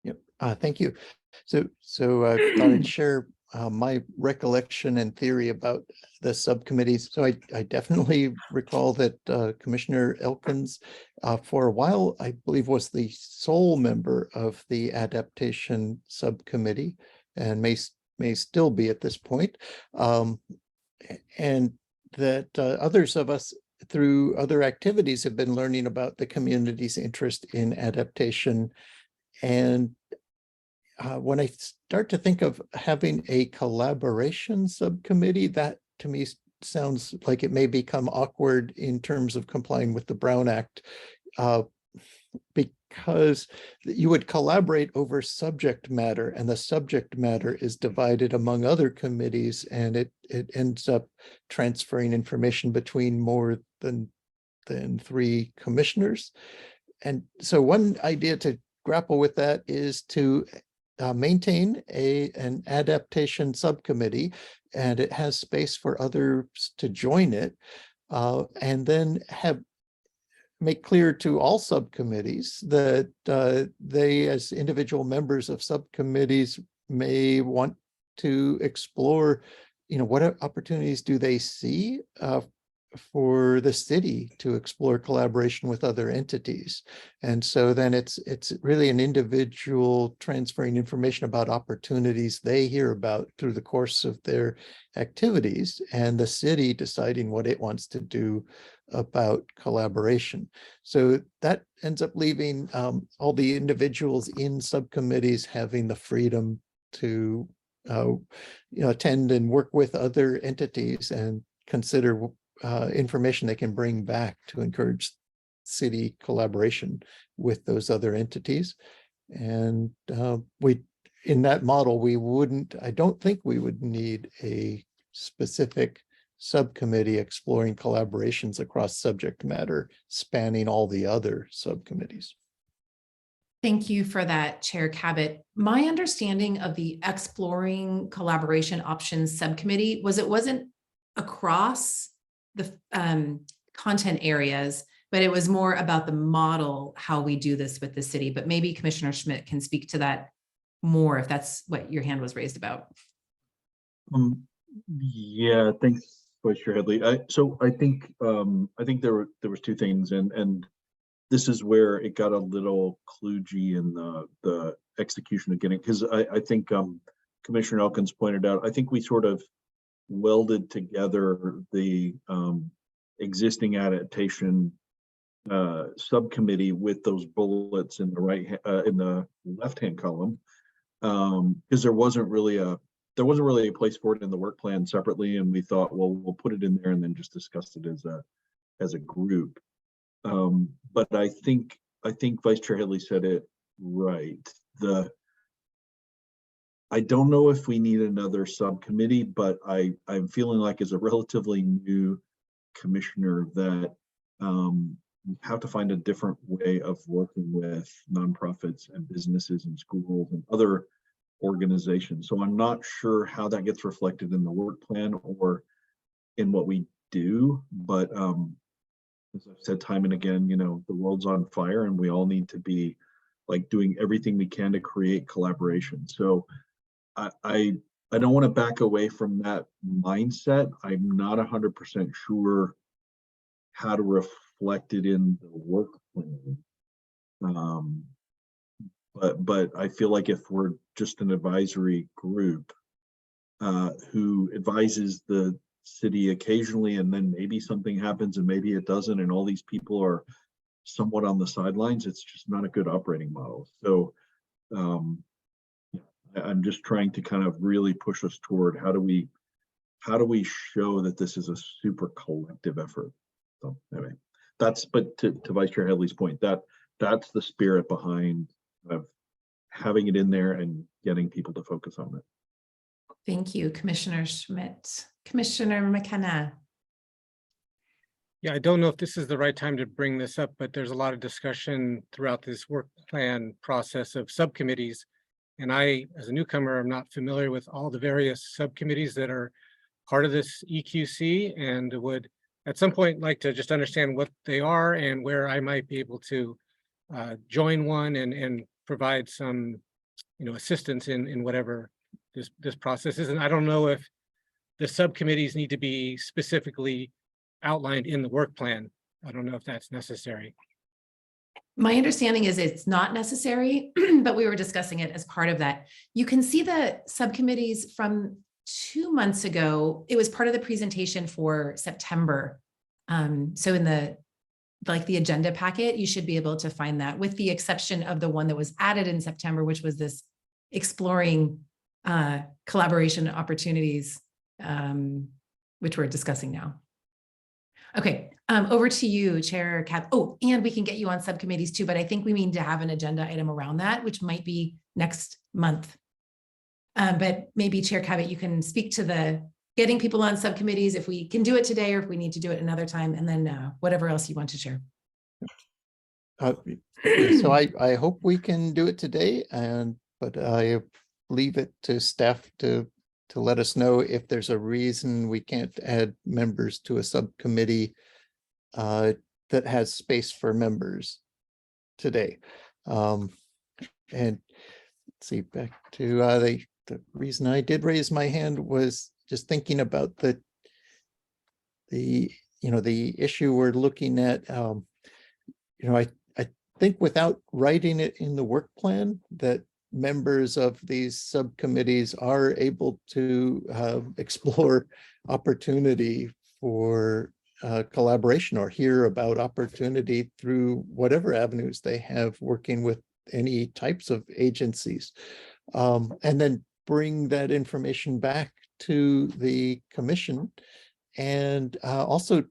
Yep, thank you. So I thought I'd share my recollection and theory about the subcommittees. So I definitely recall that Commissioner Elkins, for a while, I believe, was the sole member of the adaptation subcommittee, and may still be at this point. And that others of us, through other activities, have been learning about the community's interest in adaptation. And when I start to think of having a collaboration subcommittee, that to me sounds like it may become awkward in terms of complying with the Brown Act, because you would collaborate over subject matter, and the subject matter is divided among other committees, and it ends up transferring information between more than 3 commissioners. And so one idea to grapple with that is to maintain an adaptation subcommittee, and it has space for others to join it, and then make clear to all subcommittees that they, as individual members of subcommittees, may want to explore, what opportunities do they see for the city to explore collaboration with other entities. And so then it's really an individual transferring information about opportunities they hear about through the course of their activities, and the city deciding what it wants to do about collaboration. So that ends up leaving all the individuals in subcommittees having the freedom to attend and work with other entities and consider information they can bring back to encourage city collaboration with those other entities. And we in that model, we wouldn't, I don't think we would need a specific subcommittee exploring collaborations across subject matter spanning all the other subcommittees. Thank you for that, Chair Cabot. My understanding of the Exploring Collaboration Options Subcommittee was it wasn't across the content areas, but it was more about the model, how we do this with the city. But maybe Commissioner Schmidt can speak to that more if that's what your hand was raised about. Yeah, thanks, Vice Chair Headley. So I think there was two things, and this is where it got a little kludgy in the execution of getting, because I think Commissioner Elkins pointed out, I think we sort of welded together the existing adaptation subcommittee with those bullets in the left-hand column, because there wasn't really a place for it in the work plan separately, and we thought, well, we'll put it in there and then just discuss it as a group. But I think Vice Chair Headley said it right. I don't know if we need another subcommittee, but I'm feeling like as a relatively new commissioner that we have to find a different way of working with nonprofits and businesses and schools and other organizations. So I'm not sure how that gets reflected in the work plan or in what we do, but as I've said time and again, you know, the world's on fire and we all need to be like doing everything we can to create collaboration. So I don't want to back away from that mindset. I'm not 100% sure how to reflect it in the work plan. But I feel like if we're just an advisory group who advises the city occasionally, and then maybe something happens and maybe it doesn't, and all these people are somewhat on the sidelines, it's just not a good operating model. So I'm just trying to kind of really push us toward how do we show that this is a super collective effort. So anyway, but to Vice Chair Headley's point, that's the spirit behind of having it in there and getting people to focus on it. Thank you, Commissioner Schmidt. Commissioner McKenna. Yeah, I don't know if this is the right time to bring this up, but there's a lot of discussion throughout this work plan process of subcommittees. And I, as a newcomer, am not familiar with all the various subcommittees that are part of this EQC, and would at some point like to just understand what they are and where I might be able to join one and provide some, you know, assistance in whatever this process is. And I don't know if the subcommittees need to be specifically outlined in the work plan. I don't know if that's necessary. My understanding is it's not necessary, but we were discussing it as part of that. You can see the subcommittees from 2 months ago. It was part of the presentation for September. So in the agenda packet, you should be able to find that, with the exception of the one that was added in September, which was this exploring collaboration opportunities, which we're discussing now. Okay, over to you, Chair Cap. Oh, and we can get you on subcommittees too, but I think we need to have an agenda item around that, which might be next month. But maybe Chair Cabot, you can speak to the getting people on subcommittees, if we can do it today or if we need to do it another time, and then whatever else you want to share. So I hope we can do it today, but I leave it to staff to let us know if there's a reason we can't add members to a subcommittee that has space for members today. And let's see, back to the reason I did raise my hand was just thinking about the issue we're looking at. I think without writing it in the work plan, that members of these subcommittees are able to explore opportunity for collaboration or hear about opportunity through whatever avenues they have working with any types of agencies, and then bring that information back to the commission, and also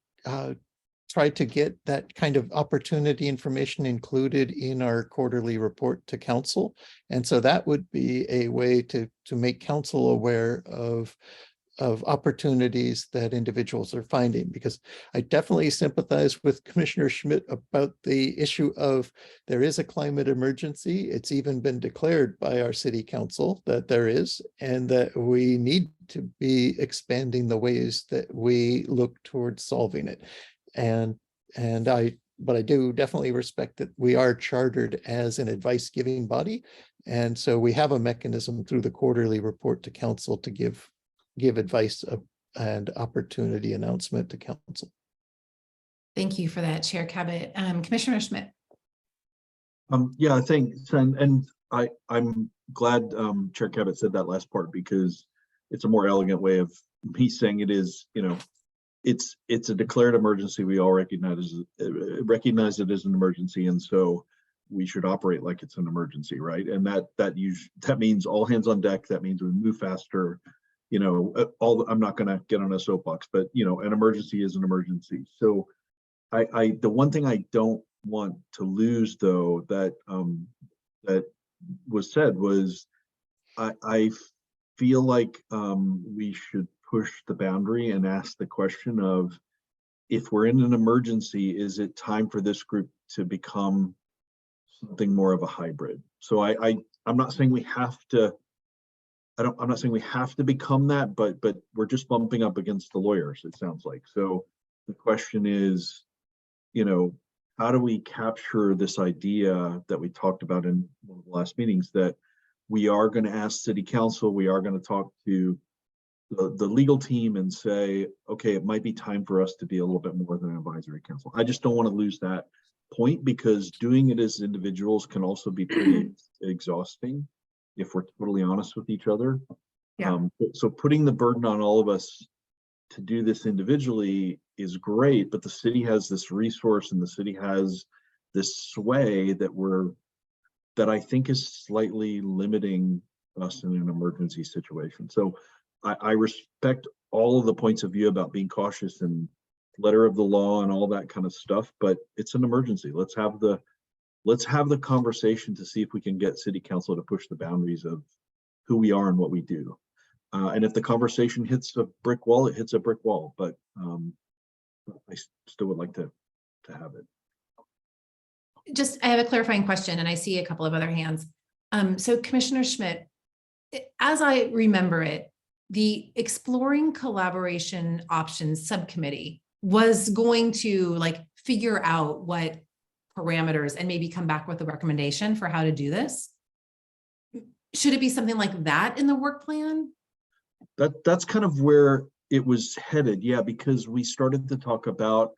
try to get that kind of opportunity information included in our quarterly report to council. And so that would be a way to make council aware of opportunities that individuals are finding, because I definitely sympathize with Commissioner Schmidt about the issue of there is a climate emergency. It's even been declared by our city council that there is, and that we need to be expanding the ways that we look towards solving it. But I do definitely respect that we are chartered as an advice-giving body. And so we have a mechanism through the quarterly report to council to give advice and opportunity announcement to council. Thank you for that, Chair Cabot. Commissioner Schmidt. Yeah, thanks. And I'm glad Chair Cabot said that last part, because it's a more elegant way of me saying it is, you know, it's a declared emergency. We all recognize it as an emergency, and so we should operate like it's an emergency, right? And that means all hands on deck. That means we move faster. You know, I'm not going to get on a soapbox, but you know, an emergency is an emergency. So the one thing I don't want to lose, though, that was said was I feel like we should push the boundary and ask the question of, if we're in an emergency, is it time for this group to become something more of a hybrid? So I'm not saying we have to. I'm not saying we have to become that, but we're just bumping up against the lawyers, it sounds like. So the question is, you know, how do we capture this idea that we talked about in one of the last meetings, that we are going to ask city council, we are going to talk to the legal team and say, okay, it might be time for us to be a little bit more than an advisory council. I just don't want to lose that point, because doing it as individuals can also be pretty exhausting, if we're totally honest with each other. Yeah. So putting the burden on all of us to do this individually is great, but the city has this resource and the city has this sway that I think is slightly limiting us in an emergency situation. So I respect all of the points of view about being cautious and letter of the law and all that kind of stuff, but it's an emergency. Let's have the conversation to see if we can get city council to push the boundaries of who we are and what we do. And if the conversation hits a brick wall, it hits a brick wall, but I still would like to have it. I have a clarifying question, and I see a couple of other hands. So Commissioner Schmidt, as I remember it, the Exploring Collaboration Options Subcommittee was going to figure out what parameters and maybe come back with a recommendation for how to do this. Should it be something like that in the work plan? That's kind of where it was headed. Yeah, because we started to talk about,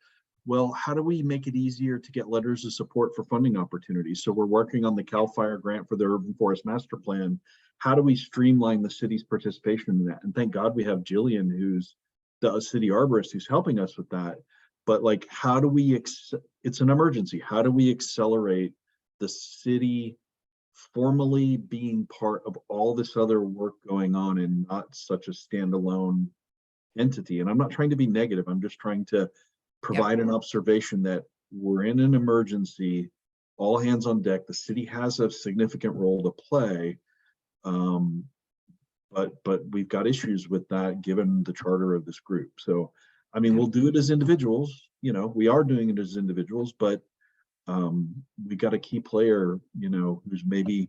well, how do we make it easier to get letters of support for funding opportunities? So we're working on the CAL FIRE grant for the Urban Forest Master Plan. How do we streamline the city's participation in that? And thank God we have Jillian, who's the city arborist, who's helping us with that. But how do we, it's an emergency. How do we accelerate the city formally being part of all this other work going on and not such a standalone entity? And I'm not trying to be negative. I'm just trying to provide an observation that we're in an emergency, all hands on deck. The city has a significant role to play. But we've got issues with that given the charter of this group. So, I mean, we'll do it as individuals, we are doing it as individuals, but we got a key player, who's maybe,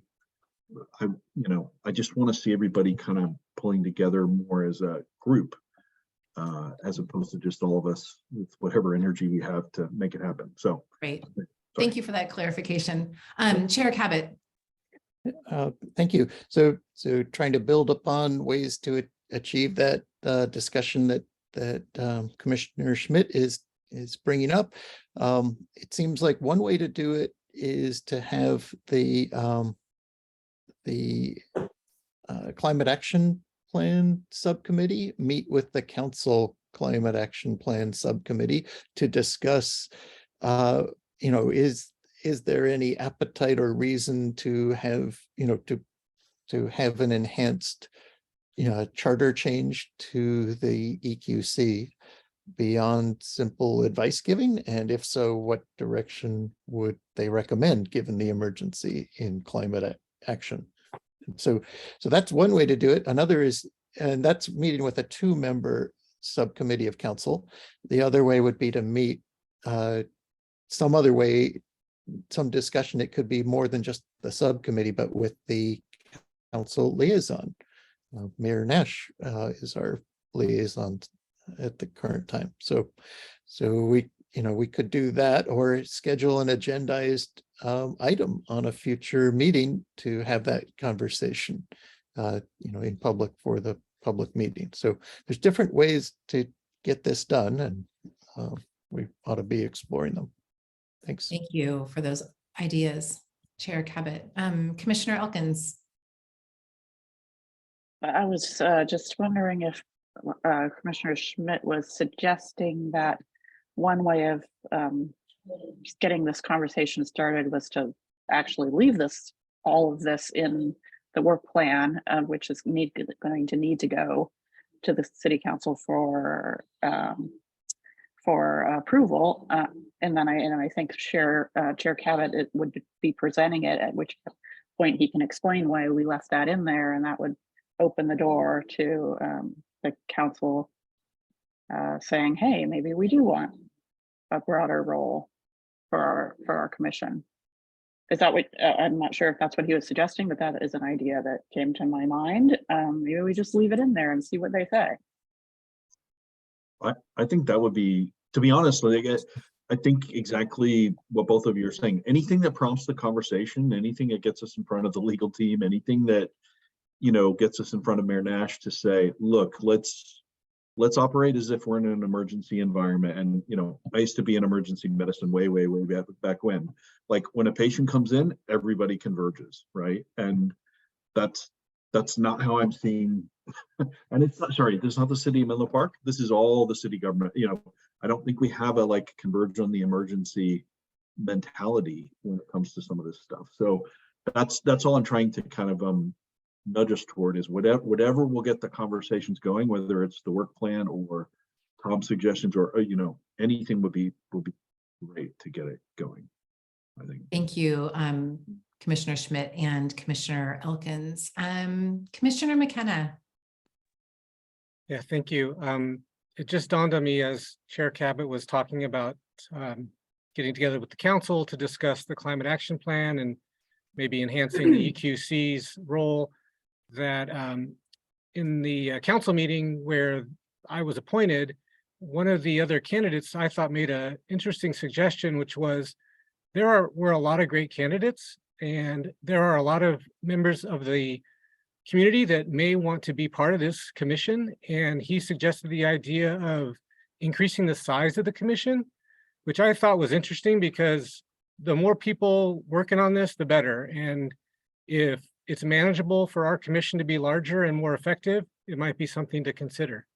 I just want to see everybody kind of pulling together more as a group, as opposed to just all of us with whatever energy we have to make it happen. So Great. sorry. Thank you for that clarification. Chair Cabot. Thank you. So trying to build upon ways to achieve that discussion that Commissioner Schmidt is bringing up. It seems like one way to do it is to have the Climate Action Plan Subcommittee meet with the Council Climate Action Plan Subcommittee to discuss, is there any appetite or reason to have, to have an enhanced, charter change to the EQC? beyond simple advice giving? And if so, what direction would they recommend given the emergency in climate action? So that's one way to do it. Another is, and that's meeting with a 2-member subcommittee of council. The other way would be to meet some other way, some discussion. It could be more than just the subcommittee, but with the council liaison. Mayor Nash is our liaison at the current time. So we could do that, or schedule an agendized item on a future meeting to have that conversation, in public for the public meeting. So there's different ways to get this done, and we ought to be exploring them. Thanks. Thank you for those ideas, Chair Cabot. Commissioner Elkins. I was just wondering if Commissioner Schmidt was suggesting that one way of getting this conversation started was to actually leave all of this in the work plan, which is going to need to go to the city council for approval. And then I think Chair Cabot would be presenting it, at which point he can explain why we left that in there, and that would open the door to the council saying, hey, maybe we do want a broader role for our commission. Is that what, I'm not sure if that's what he was suggesting, but that is an idea that came to my mind. Maybe we just leave it in there and see what they say. I think that would be, to be honest, I think exactly what both of you are saying. Anything that prompts the conversation, anything that gets us in front of the legal team, anything that, gets us in front of Mayor Nash to say, look, let's operate as if we're in an emergency environment. And, I used to be in emergency medicine way back when. Like, when a patient comes in, everybody converges, right? And that's not how I'm seeing. And it's not, sorry, this is not the city of Menlo Park. This is all the city government. I don't think we have a converge on the emergency mentality when it comes to some of this stuff. So that's all I'm trying to kind of nudge us toward, is whatever will get the conversations going, whether it's the work plan or Tom's suggestions or anything would be great to get it going, I think. Thank you, Commissioner Schmidt and Commissioner Elkins. Commissioner McKenna. Yeah, thank you. It just dawned on me as Chair Cabot was talking about getting together with the council to discuss the climate action plan and maybe enhancing the EQC's role, that in the council meeting where I was appointed, one of the other candidates I thought made an interesting suggestion, which was were a lot of great candidates, and there are a lot of members of the community that may want to be part of this commission. And he suggested the idea of increasing the size of the commission, which I thought was interesting, because the more people working on this, the better. And if it's manageable for our commission to be larger and more effective, it might be something to consider.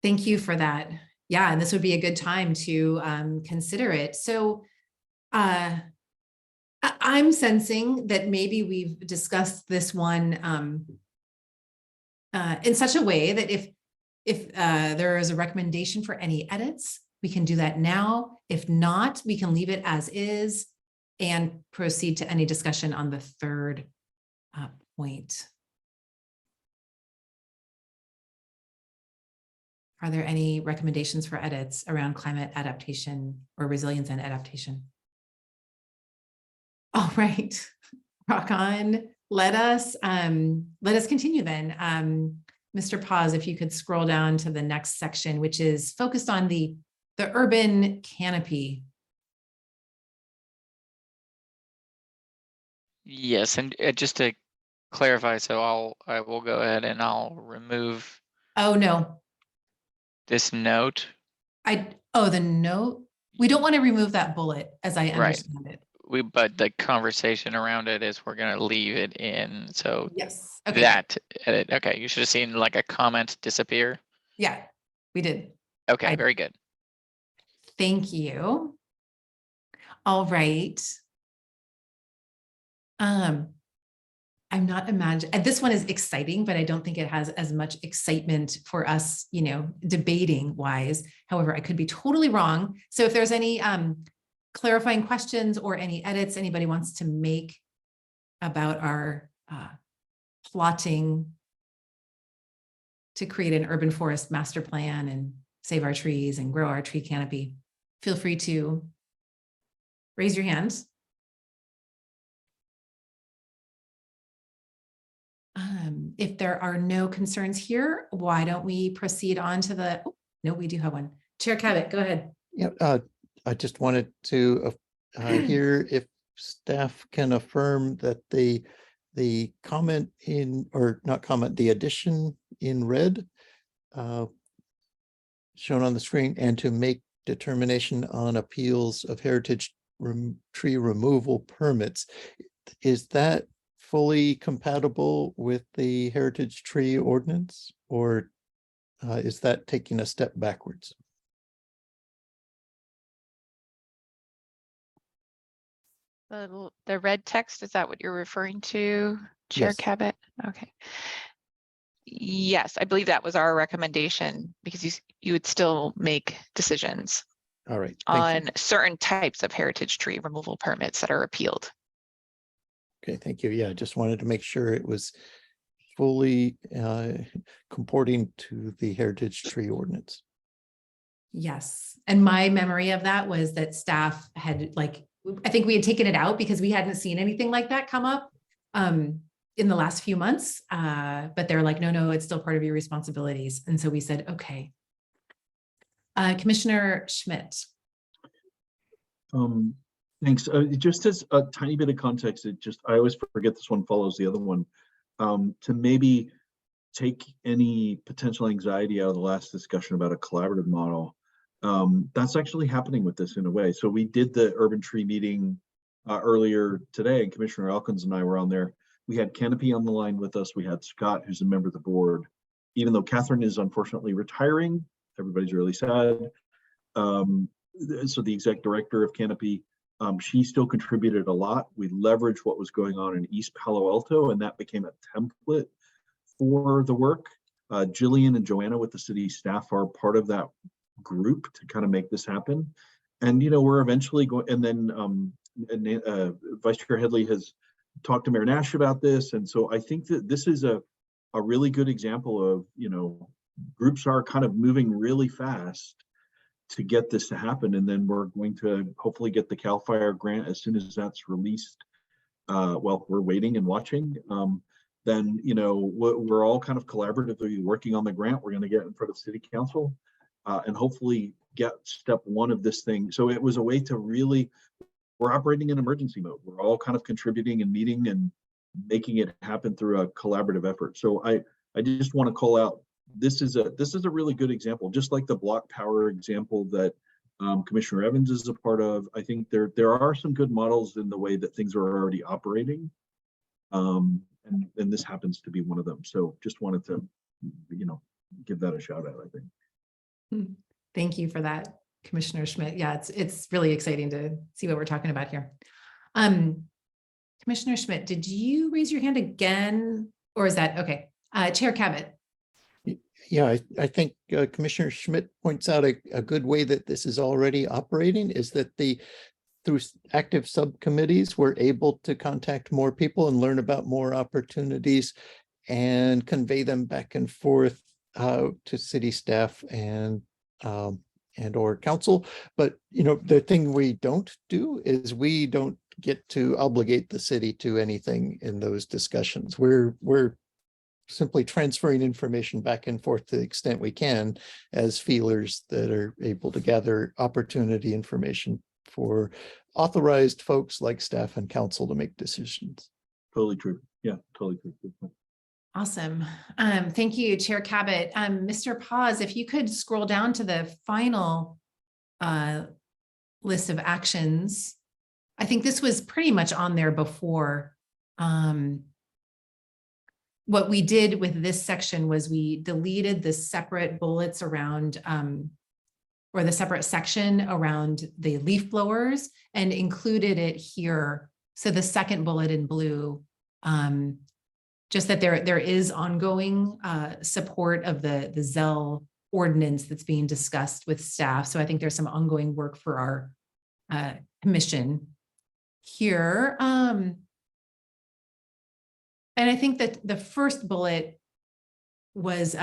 Thank you for that. Yeah, and this would be a good time to consider it. So I'm sensing that maybe we've discussed this one in such a way that if there is a recommendation for any edits, we can do that now. If not, we can leave it as is and proceed to any discussion on the third point. Are there any recommendations for edits around climate adaptation or resilience and adaptation? All right, rock on. Let us continue then. Mr. Paz, if you could scroll down to the next section, which is focused on the urban canopy. Yes, and just to clarify, so I will go ahead and I'll remove Oh, no. this note. The note. We don't want to remove that bullet, as I Right. understand it. But the conversation around it is we're gonna leave it in, so Yes. Okay. that edit, okay, you should have seen like a comment disappear. Yeah, we did. Okay, I- very good. Thank you. All right. I'm not imagining, this one is exciting, but I don't think it has as much excitement for us, you know, debating wise. However, I could be totally wrong. So if there's any clarifying questions or any edits anybody wants to make about our plotting to create an urban forest master plan and save our trees and grow our tree canopy, feel free to raise your hands. If there are no concerns here, why don't we proceed on to the, oh, no, we do have one. Chair Cabot, go ahead. Yeah, I just wanted to hear if staff can affirm that the comment in, or not comment, the addition in red shown on the screen, and to make determination on appeals of heritage tree removal permits. Is that fully compatible with the heritage tree ordinance, or is that taking a step backwards? The red text, is that what you're referring to, Chair Yes. Cabot? Okay. Yes, I believe that was our recommendation, because you would still make decisions All right. Thank you. on certain types of heritage tree removal permits that are appealed. Okay, thank you. Yeah, I just wanted to make sure it was fully comporting to the heritage tree ordinance. Yes. And my memory of that was that staff had, like, I think we had taken it out because we hadn't seen anything like that come up in the last few months. But they're like, no, it's still part of your responsibilities. And so we said, okay. Commissioner Schmidt. Thanks. Just as a tiny bit of context, I always forget this one follows the other one. To maybe take any potential anxiety out of the last discussion about a collaborative model. That's actually happening with this in a way. So we did the urban tree meeting earlier today, and Commissioner Elkins and I were on there. We had Canopy on the line with us. We had Scott, who's a member of the board. Even though Catherine is unfortunately retiring, everybody's really sad. So the exec director of Canopy, she still contributed a lot. We leveraged what was going on in East Palo Alto, and that became a template for the work. Jillian and Joanna with the city staff are part of that group to kind of make this happen. And, you know, we're eventually going, and then Vice Chair Headley has talked to Mayor Nash about this. And so I think that this is a really good example of, you know, groups are kind of moving really fast to get this to happen. And then we're going to hopefully get the CAL FIRE grant as soon as that's released. Well, we're waiting and watching. Then, you know, we're all kind of collaboratively working on the grant. We're going to get in front of City Council and hopefully get step one of this thing. So it was a way to really, we're operating in emergency mode. We're all kind of contributing and meeting and making it happen through a collaborative effort. So I just want to call out, this is a really good example, just like the block power example that Commissioner Evans is a part of. I think there are some good models in the way that things are already operating. And this happens to be one of them. So just wanted to, you know, give that a shout out, I think. Thank you for that, Commissioner Schmidt. Yeah, it's really exciting to see what we're talking about here. Commissioner Schmidt, did you raise your hand again? Or is that okay? Chair Cabot. Yeah, I think Commissioner Schmidt points out a good way that this is already operating is that through active subcommittees, we're able to contact more people and learn about more opportunities and convey them back and forth to city staff and or council. But, you know, the thing we don't do is we don't get to obligate the city to anything in those discussions. We're simply transferring information back and forth to the extent we can as feelers that are able to gather opportunity information for authorized folks like staff and council to make decisions. Totally true. Yeah, totally true. Awesome. Thank you, Chair Cabot. Mr. Paz, if you could scroll down to the final list of actions. I think this was pretty much on there before. What we did with this section was we deleted the separate bullets around or the separate section around the leaf blowers and included it here. So the second bullet in blue just that there is ongoing support of the Zell ordinance that's being discussed with staff. So I think there's some ongoing work for our commission here. And I think that the first bullet was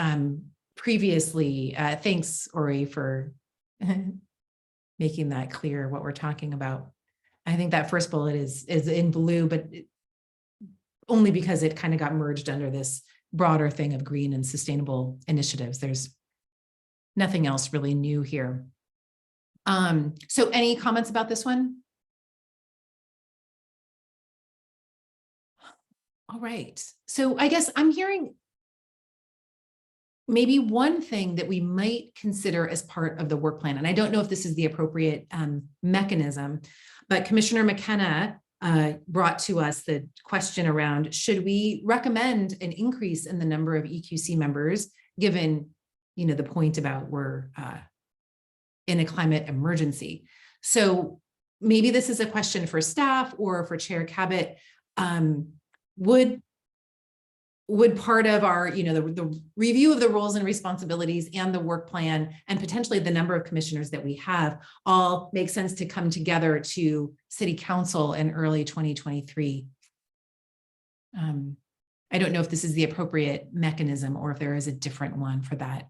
previously, thanks, Ori, for making that clear what we're talking about. I think that first bullet is in blue, but only because it kind of got merged under this broader thing of green and sustainable initiatives. There's nothing else really new here. So any comments about this one? All right. So I guess I'm hearing maybe one thing that we might consider as part of the work plan, and I don't know if this is the appropriate mechanism, but Commissioner McKenna brought to us the question around, should we recommend an increase in the number of EQC members, given, you know, the point about we're in a climate emergency? So maybe this is a question for staff or for Chair Cabot. Would part of our, you know, the review of the roles and responsibilities and the work plan and potentially the number of commissioners that we have all make sense to come together to City Council in early 2023? I don't know if this is the appropriate mechanism or if there is a different one for that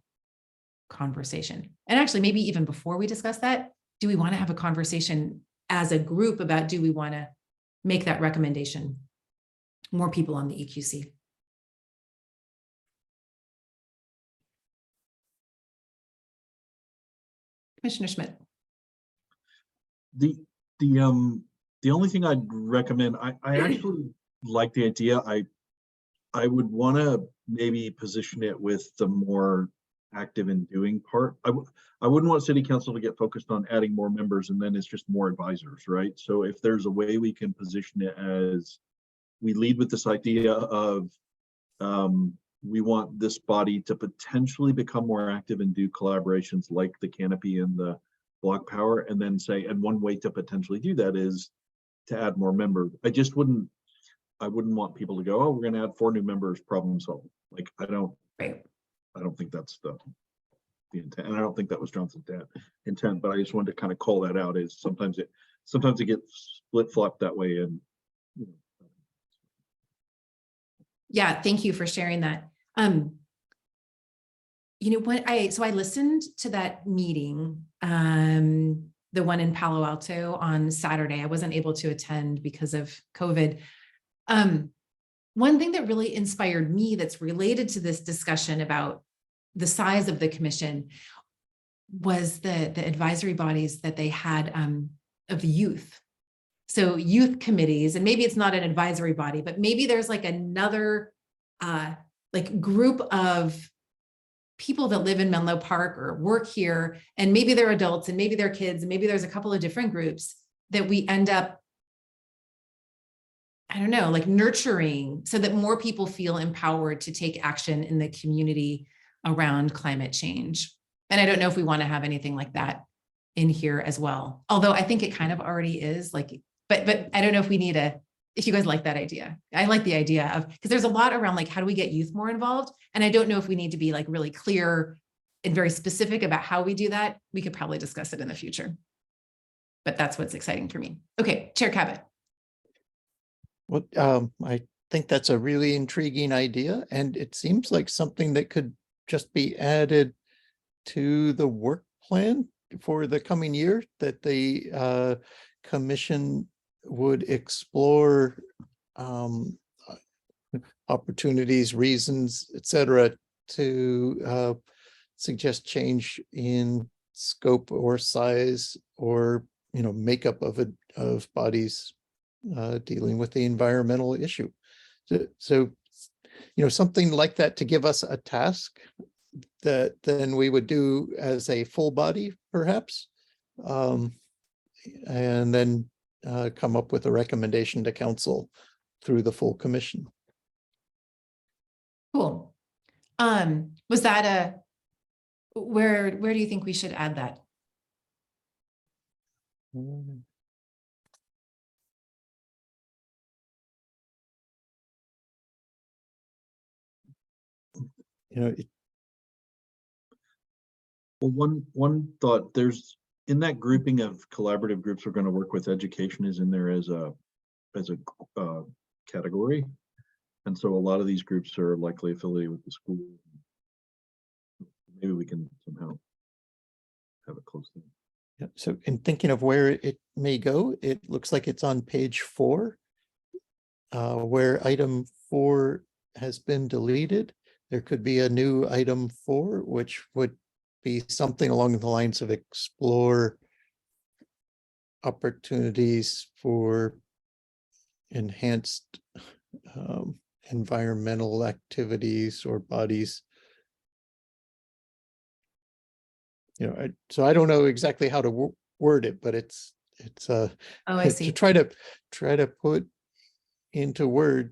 conversation. And actually, maybe even before we discuss that, do we want to have a conversation as a group about, do we want to make that recommendation? More people on the EQC. Commissioner Schmidt. The only thing I'd recommend, I actually like the idea. I would want to maybe position it with the more active in doing part. I wouldn't want City Council to get focused on adding more members and then it's just more advisors, right? So if there's a way we can position it as we lead with this idea of we want this body to potentially become more active and do collaborations like the Canopy and the Block Power, and then say, and one way to potentially do that is to add more members. I wouldn't want people to go, oh, we're going to add 4 new members, problem solved. Like, I don't think that's the intent, and I don't think that was Johnson's intent, but I just wanted to kind of call that out. Is sometimes it gets split flopped that way, and you know. Yeah, thank you for sharing that. You know what, I listened to that meeting, the one in Palo Alto on Saturday. I wasn't able to attend because of COVID. One thing that really inspired me that's related to this discussion about the size of the commission was the advisory bodies that they had of youth. So youth committees, and maybe it's not an advisory body, but maybe there's like another like group of people that live in Menlo Park or work here, and maybe they're adults and maybe they're kids, and maybe there's a couple of different groups that we end up, I don't know, like nurturing so that more people feel empowered to take action in the community around climate change. And I don't know if we want to have anything like that in here as well. Although I think it kind of already is, like, but I don't know if we need if you guys like that idea. I like the idea of, because there's a lot around like, how do we get youth more involved? And I don't know if we need to be like really clear and very specific about how we do that. We could probably discuss it in the future. But that's what's exciting for me. Okay, Chair Cabot. Well, I think that's a really intriguing idea, and it seems like something that could just be added to the work plan for the coming year, that the commission would explore opportunities, reasons, etc., to suggest change in scope or size or, you know, makeup of bodies dealing with the environmental issue. So, you know, something like that to give us a task that then we would do as a full body, perhaps, and then come up with a recommendation to council through the full commission. Cool. Was that where do you think we should add that? you know, it, Well, one thought, there's, in that grouping of collaborative groups we're going to work with, education is in there as a category. And so a lot of these groups are likely affiliated with the school. Maybe we can somehow have it close to. yeah, so in thinking of where it may go, it looks like it's on page 4. Where item 4 has been deleted, there could be a new item 4, which would be something along the lines of explore opportunities for enhanced environmental activities or bodies. You know, so I don't know exactly how to word it, but it's Oh, I to see. try to put into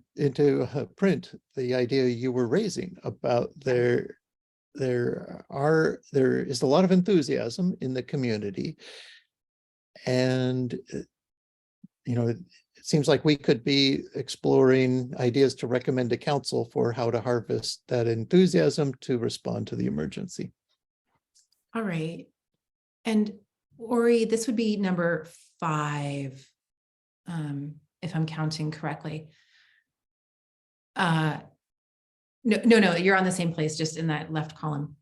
print the idea you were raising about there is a lot of enthusiasm in the community, and you know, it seems like we could be exploring ideas to recommend to council for how to harvest that enthusiasm to respond to the emergency. All right. And Ori, this would be number 5, if I'm counting correctly. No, you're on the same place, just in that left column.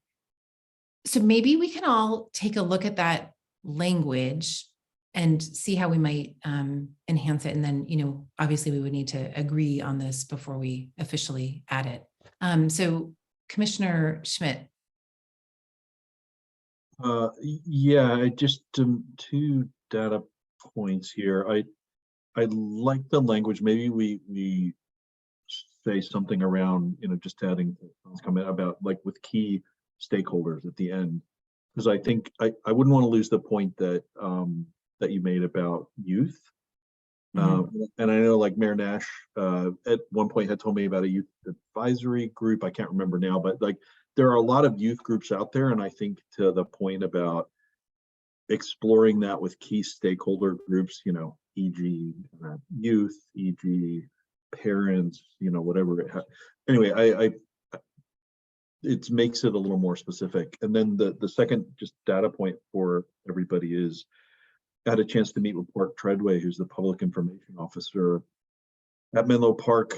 So maybe we can all take a look at that language and see how we might enhance it. And then, you know, obviously we would need to agree on this before we officially add it. So Commissioner Schmidt. Yeah, I just two data points here. I like the language. Maybe we say something around, you know, just adding comment about like with key stakeholders at the end, because I think I wouldn't want to lose the point that that you made about youth. And I know like Mayor Nash at one point had told me about a youth advisory group. I can't remember now, but like there are a lot of youth groups out there. And I think to the point about exploring that with key stakeholder groups, you know, e.g. Youth, e.g. parents, you know, whatever. Anyway, it makes it a little more specific. And then the second just data point for everybody is I had a chance to meet with Park Treadway, who's the public information officer at Menlo Park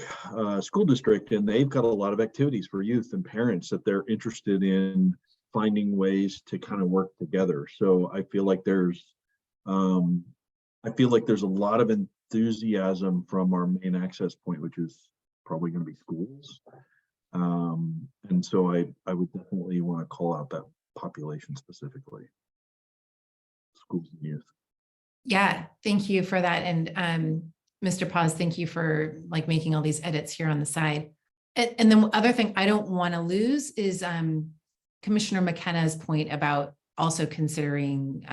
School District, and they've got a lot of activities for youth and parents that they're interested in finding ways to kind of work together. So I feel like there's a lot of enthusiasm from our main access point, which is probably going to be schools. And so I would definitely want to call out that population specifically, schools and youth. Yeah, thank you for that. And Mr. Paz, thank you for like making all these edits here on the side. And then the other thing I don't want to lose is Commissioner McKenna's point about also considering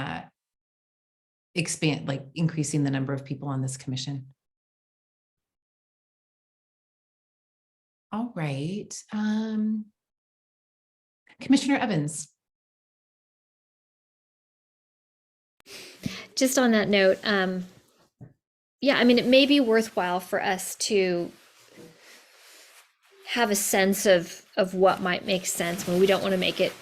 increasing the number of people on this commission. All right. Commissioner Evans. Just on that note, yeah, I mean, it may be worthwhile for us to have a sense of what might make sense when we don't want to make it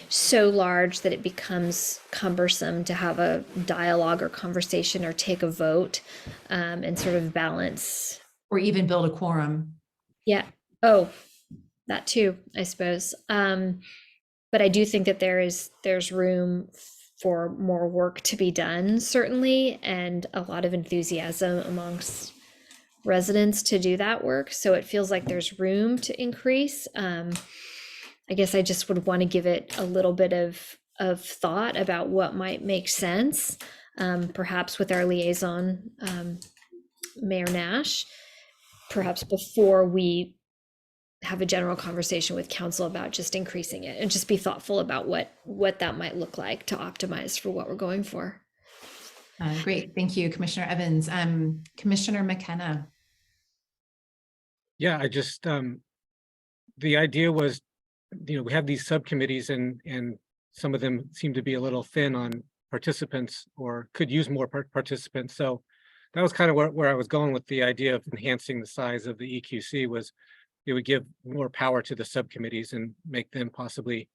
so large that it becomes cumbersome to have a dialogue or conversation or take a vote, and sort of balance. Or even build a quorum. Yeah. Oh, that too, I suppose. But I do think that there's room for more work to be done, certainly, and a lot of enthusiasm amongst residents to do that work. So it feels like there's room to increase. I guess I just would want to give it a little bit of thought about what might make sense, perhaps with our liaison, Mayor Nash, perhaps before we have a general conversation with council about just increasing it, and just be thoughtful about what that might look like to optimize for what we're going for. Great, thank you, Commissioner Evans. Commissioner McKenna. Yeah, I just, the idea was, you know, we have these subcommittees and some of them seem to be a little thin on participants or could use more participants. So that was kind of where I was going with the idea of enhancing the size of the EQC was it would give more power to the subcommittees and make them possibly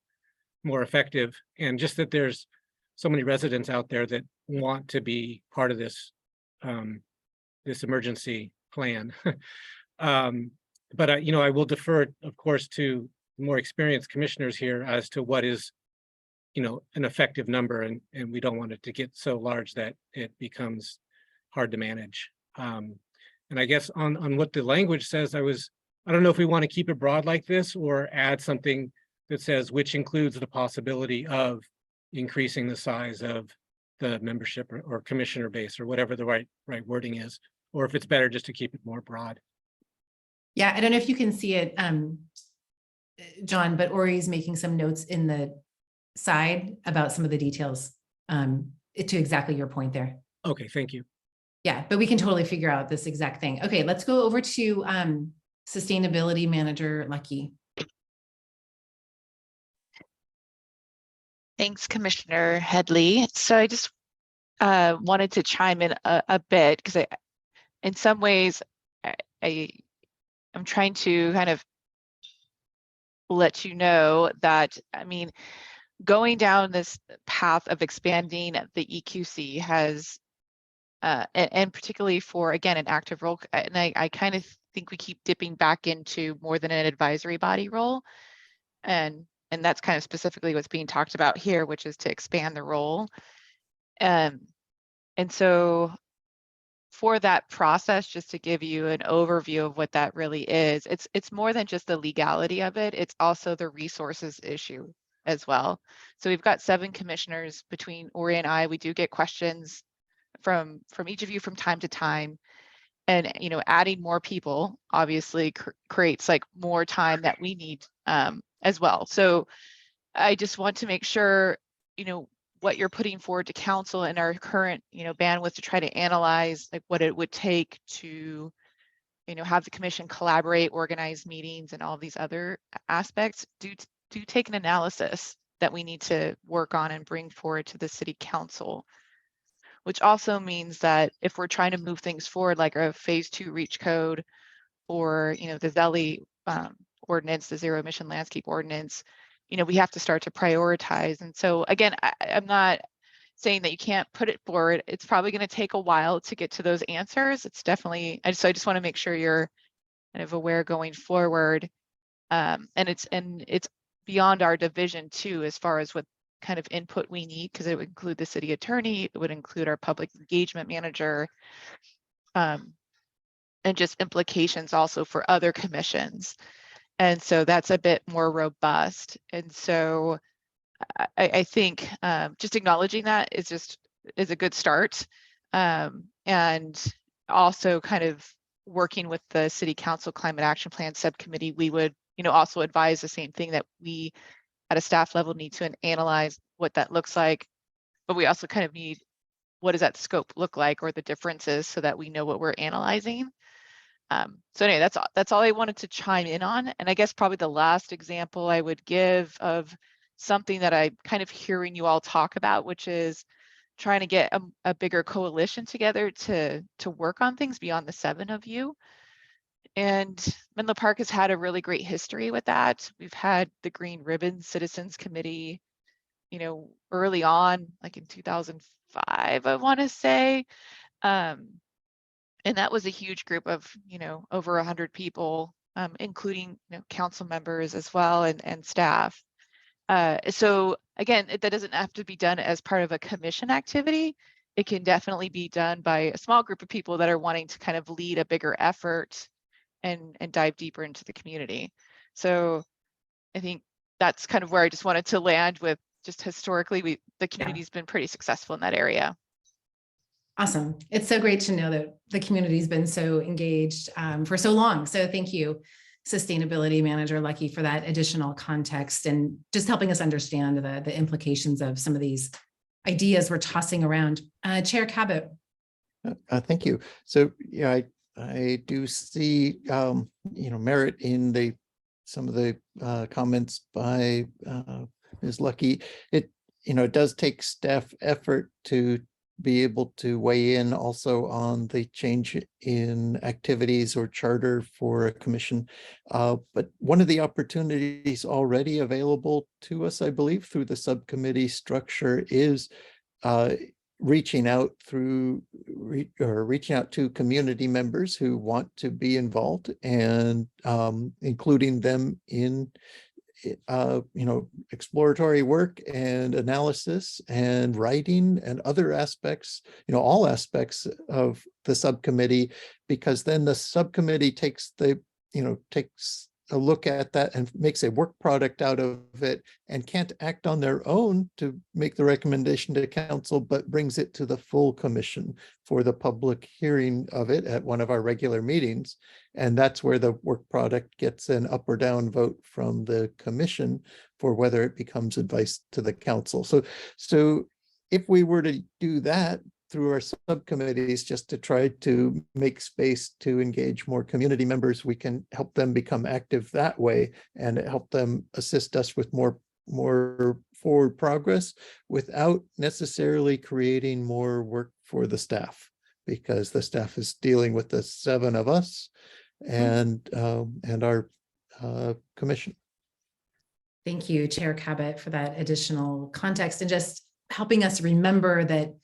more effective. And just that there's so many residents out there that want to be part of this, this emergency plan. But I will defer, of course, to more experienced commissioners here as to what is, an effective number, and we don't want it to get so large that it becomes hard to manage. And I guess on what the language says, I don't know if we want to keep it broad like this or add something that says, which includes the possibility of increasing the size of the membership or commissioner base, or whatever the right wording is, or if it's better just to keep it more broad. Yeah, I don't know if you can see it, John, but Ori's making some notes in the side about some of the details, to exactly your point there. Okay, thank you. Yeah, but we can totally figure out this exact thing. Okay, let's go over to Sustainability Manager Lucky. Thanks, Commissioner Headley. So I just wanted to chime in a bit because in some ways, I'm trying to kind of let you know that, going down this path of expanding the EQC has, and particularly for, again, an active role, and I kind of think we keep dipping back into more than an advisory body role. And that's kind of specifically what's being talked about here, which is to expand the role. And so for that process, just to give you an overview of what that really is, it's more than just the legality of it, it's also the resources issue as well. So we've got 7 commissioners between Ori and I. We do get questions from each of you from time to time. And adding more people obviously creates like more time that we need as well. So I just want to make sure, what you're putting forward to council in our current, bandwidth to try to analyze like what it would take to, have the commission collaborate, organize meetings and all these other aspects do take an analysis that we need to work on and bring forward to the city council. Which also means that if we're trying to move things forward, like a phase 2 reach code or, the ZELI ordinance, the zero emission landscape ordinance, we have to start to prioritize. And so again, I'm not saying that you can't put it forward. It's probably going to take a while to get to those answers. It's definitely, so I just want to make sure you're kind of aware going forward. And it's beyond our division too, as far as what kind of input we need, because it would include the city attorney, it would include our public engagement manager, and just implications also for other commissions. And so that's a bit more robust. And so I think just acknowledging that is a good start. And also kind of working with the City Council Climate Action Plan Subcommittee, we would, also advise the same thing, that we at a staff level need to analyze what that looks like, but we also kind of need, what does that scope look like, or the differences, so that we know what we're analyzing. So anyway, that's all I wanted to chime in on. And I guess probably the last example I would give of something that I'm kind of hearing you all talk about, which is trying to get a bigger coalition together to work on things beyond the 7 of you. And Menlo Park has had a really great history with that. We've had the Green Ribbon Citizens Committee, early on, like in 2005, I want to say. And that was a huge group of, over 100 people, including, council members as well, and staff. So again, that doesn't have to be done as part of a commission activity. It can definitely be done by a small group of people that are wanting to kind of lead a bigger effort and dive deeper into the community. So I think that's kind of where I just wanted to land with, just historically, the community's been pretty successful in that area. Awesome. It's so great to know that the community's been so engaged for so long. So thank you, Sustainability Manager Lucky, for that additional context and just helping us understand the implications of some of these ideas we're tossing around. Chair Cabot. Thank you. So yeah, I do see merit in some of the comments by Ms. Lucky. It does take staff effort to be able to weigh in also on the change in activities or charter for a commission. But one of the opportunities already available to us, I believe, through the subcommittee structure is reaching out reaching out to community members who want to be involved and including them in exploratory work and analysis and writing and other aspects, all aspects of the subcommittee, because then the subcommittee takes a look at that and makes a work product out of it and can't act on their own to make the recommendation to council, but brings it to the full commission for the public hearing of it at one of our regular meetings. And that's where the work product gets an up or down vote from the commission for whether it becomes advice to the council. So if we were to do that through our subcommittees, just to try to make space to engage more community members, we can help them become active that way and help them assist us with more forward progress without necessarily creating more work for the staff, because the staff is dealing with the 7 of us and our commission. Thank you, Chair Cabot, for that additional context and just helping us remember that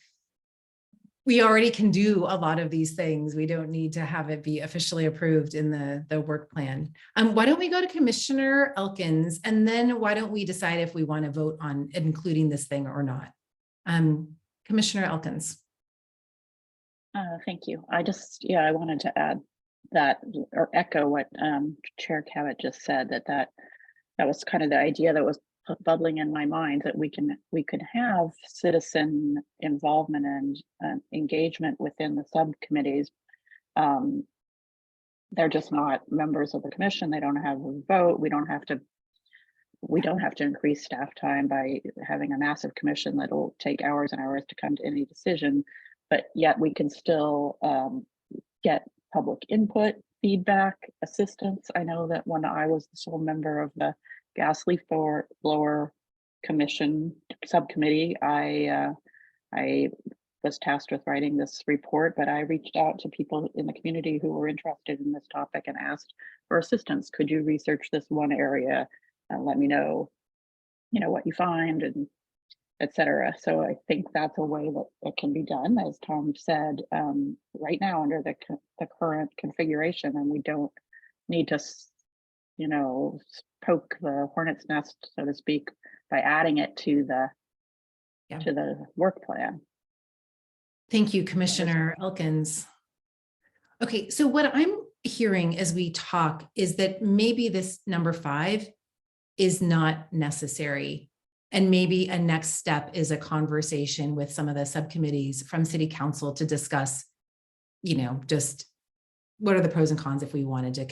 we already can do a lot of these things. We don't need to have it be officially approved in the work plan. Why don't we go to Commissioner Elkins, and then why don't we decide if we want to vote on including this thing or not? Commissioner Elkins. Thank you. I wanted to add that, or echo what Chair Cabot just said, that was kind of the idea that was bubbling in my mind, that we could have citizen involvement and engagement within the subcommittees. They're just not members of the commission. They don't have a vote. We don't have to increase staff time by having a massive commission that'll take hours and hours to come to any decision, but yet we can still get public input, feedback, assistance. I know that when I was the sole member of the gas leaf blower commission subcommittee, I was tasked with writing this report, but I reached out to people in the community who were interested in this topic and asked for assistance. Could you research this one area and let me know, what you find, and etc. So I think that's a way that it can be done, as Tom said, right now under the current configuration, and we don't need to poke the hornet's nest, so to speak, by adding it to the work plan. Thank you, Commissioner Elkins. Okay, so what I'm hearing as we talk is that maybe this number 5 is not necessary. And maybe a next step is a conversation with some of the subcommittees from City Council to discuss, just what are the pros and cons if we wanted to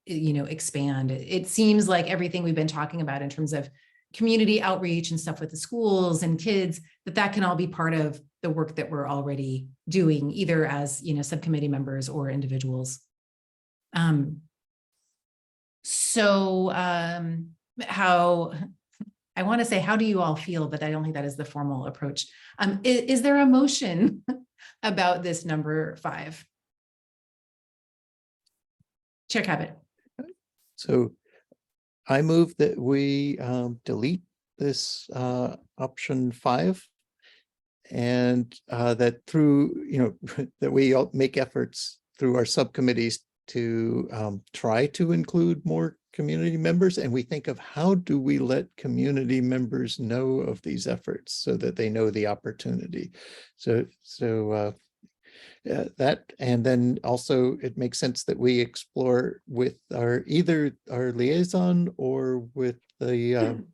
expand. It seems like everything we've been talking about in terms of community outreach and stuff with the schools and kids, that can all be part of the work that we're already doing, either as subcommittee members or individuals. How I want to say, how do you all feel? But I don't think that is the formal approach. Is there a motion about this number 5? Chair Cabot. So I move that we delete this option 5, and that through, that we all make efforts through our subcommittees to try to include more community members. And we think of how do we let community members know of these efforts so that they know the opportunity. So that, and then also it makes sense that we explore with either our liaison or with the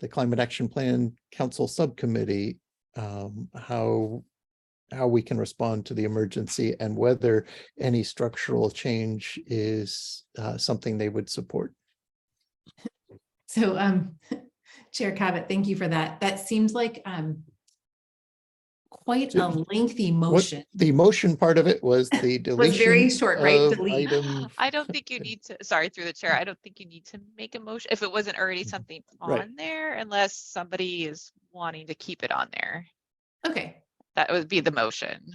Climate Action Plan Council Subcommittee, how we can respond to the emergency and whether any structural change is something they would support. So Chair Cabot, thank you for that. That seems like quite a lengthy motion. The motion part of it was the deletion. Was very short, right? of Delete. item. I don't think you need to, sorry, through the chair, I don't think you need to make a motion if it wasn't already something Right. on there, unless somebody is wanting to keep it on there. Okay. That would be the motion.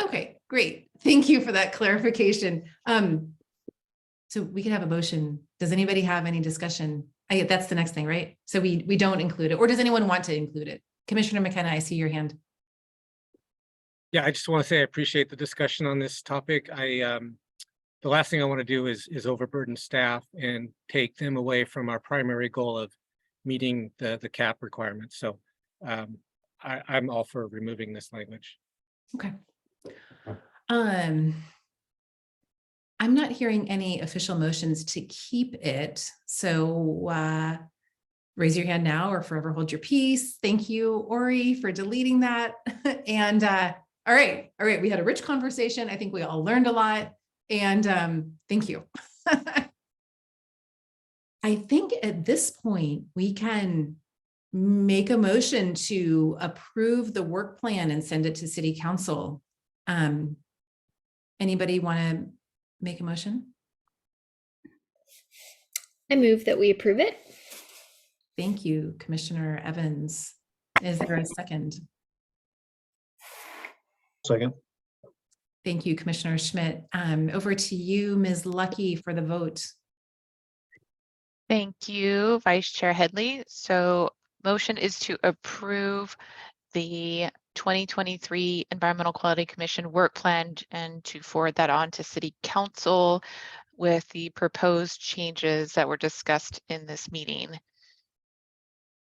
Okay, great. Thank you for that clarification. So we can have a motion. Does anybody have any discussion? That's the next thing, right? So we don't include it, or does anyone want to include it? Commissioner McKenna, I see your hand. Yeah, I just want to say I appreciate the discussion on this topic. The last thing I want to do is overburden staff and take them away from our primary goal of meeting the cap requirements. So I'm all for removing this language. Okay. I'm not hearing any official motions to keep it. So raise your hand now or forever hold your peace. Thank you, Ori, for deleting that. And all right. We had a rich conversation. I think we all learned a lot. And thank you. I think at this point, we can make a motion to approve the work plan and send it to City Council. Anybody want to make a motion? I move that we approve it. Thank you, Commissioner Evans. Is there a second? Second. Thank you, Commissioner Schmidt. Over to you, Ms. Lucky, for the vote. Thank you, Vice Chair Headley. So motion is to approve the 2023 Environmental Quality Commission work plan and to forward that on to City Council with the proposed changes that were discussed in this meeting.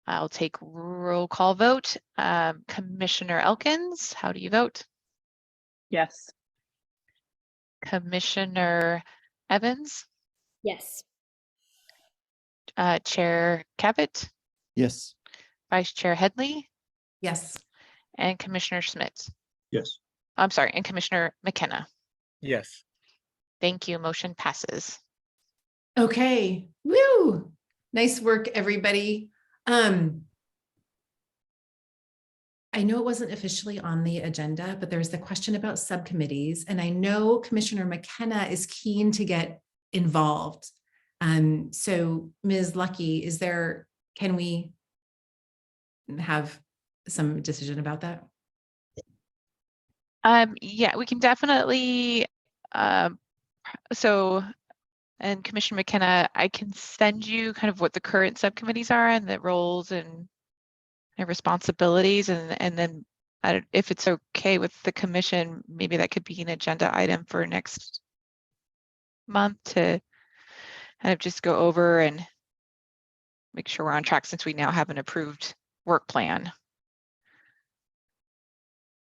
I'll take roll call vote. Commissioner Elkins, how do you vote? Yes. Commissioner Evans, Yes. Chair Cabot, Yes. Vice Chair Headley, Yes. and Commissioner Schmidt. Yes. I'm sorry, and Commissioner McKenna. Yes. Thank you. Motion passes. Okay. Woo! Nice work, everybody. I know it wasn't officially on the agenda, but there's the question about subcommittees, and I know Commissioner McKenna is keen to get involved. So Ms. Lucky, can we have some decision about that? Yeah, we can definitely, and Commissioner McKenna, I can send you kind of what the current subcommittees are and the roles and responsibilities, and then if it's okay with the commission, maybe that could be an agenda item for next month to kind of just go over and make sure we're on track since we now have an approved work plan.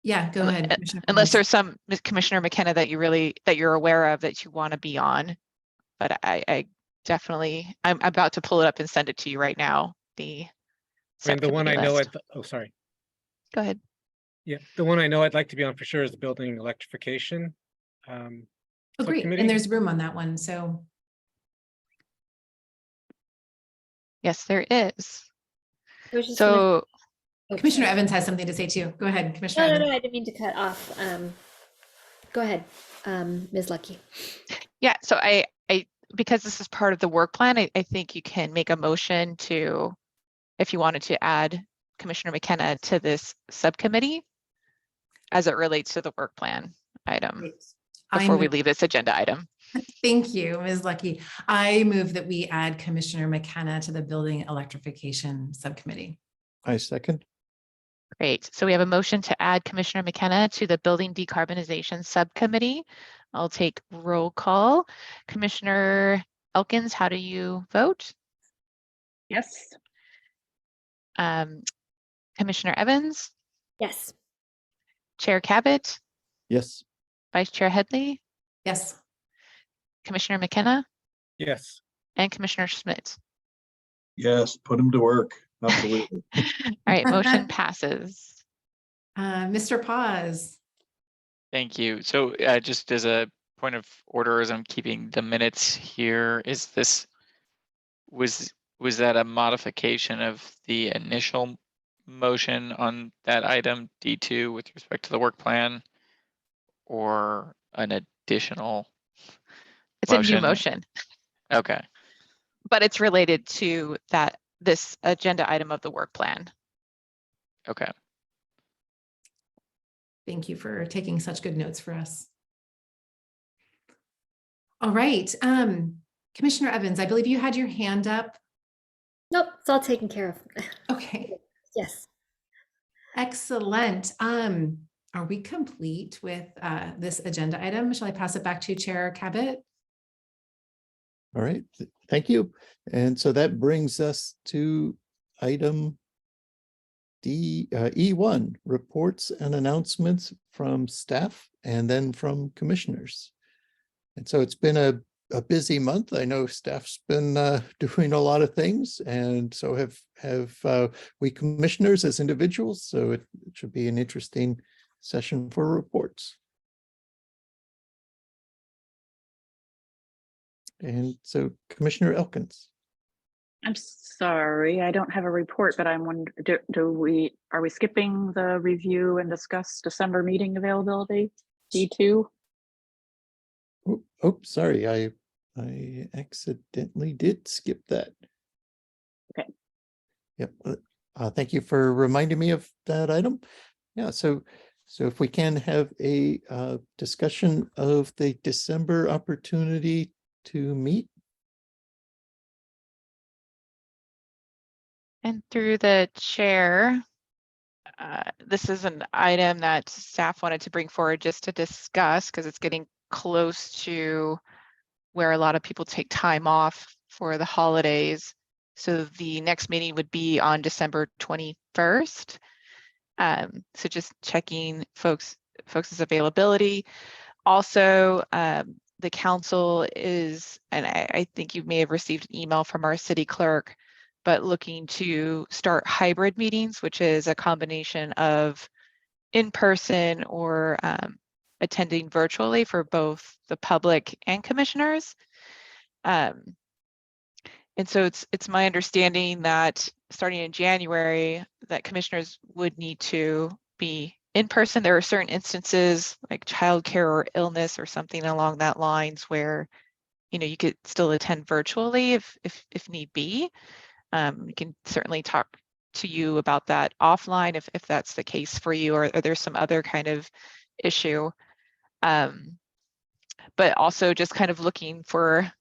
Yeah, go ahead. Commissioner Unless Evans. there's some, Commissioner McKenna, that you're aware of that you want to be on, but I definitely, I'm about to pull it up and send it to you right now. And the one I subcommittee know, list. oh, sorry. Go ahead. Yeah, the one I know I'd like to be on for sure is the building electrification. Oh, great. subcommittee. And there's room on that one. So Yes, there is. I was just So gonna- Commissioner Evans has something to say too. Go ahead, Commissioner No, Evans. I didn't mean to cut off. Go ahead, Ms. Lucky. yeah, so I because this is part of the work plan, I think you can make a motion to, if you wanted to add Commissioner McKenna to this subcommittee as it relates to the work plan item before we leave this agenda item. Thank you, Ms. Lucky. I move that we add Commissioner McKenna to the Building Electrification Subcommittee. I second. Great. So we have a motion to add Commissioner McKenna to the Building Decarbonization Subcommittee. I'll take roll call. Commissioner Elkins, how do you vote? Yes. Commissioner Evans, Yes. Chair Cabot, Yes. Vice Chair Headley, Yes. Commissioner McKenna, Yes. and Commissioner Schmidt. Yes, put them to work. Absolutely. All right, motion passes. Mr. Paz. Thank you. So just as a point of order, as I'm keeping the minutes here, was that a modification of the initial motion on that item D2 with respect to the work plan, or an additional It's a new motion, Okay, but it's related to this agenda item of the work plan. okay. Thank you for taking such good notes for us. All right, Commissioner Evans, I believe you had your hand up. Nope, it's all taken care of. Okay, Yes. excellent. Are we complete with this agenda item? Shall I pass it back to Chair Cabot? All right, thank you. And so that brings us to item E1, reports and announcements from staff and then from commissioners. And so it's been a busy month. I know staff's been doing a lot of things, and so have we commissioners as individuals. So it should be an interesting session for reports. And so Commissioner Elkins. I'm sorry, I don't have a report, but I'm wondering, are we skipping the review and discuss December meeting availability? D2? Oh, sorry, I accidentally did skip that. Okay. Yep. Thank you for reminding me of that item. Yeah, so if we can have a discussion of the December opportunity to meet. And through the chair, this is an item that staff wanted to bring forward just to discuss because it's getting close to where a lot of people take time off for the holidays. So the next meeting would be on December 21st. So just checking folks' availability. Also, the council is, and I think you may have received an email from our city clerk, but looking to start hybrid meetings, which is a combination of in-person or attending virtually for both the public and commissioners. And so it's my understanding that starting in January, that commissioners would need to be in person. There are certain instances like childcare or illness or something along that lines where, you know, you could still attend virtually if need be. We can certainly talk to you about that offline if that's the case for you, or there's some other kind of issue. But also just kind of looking for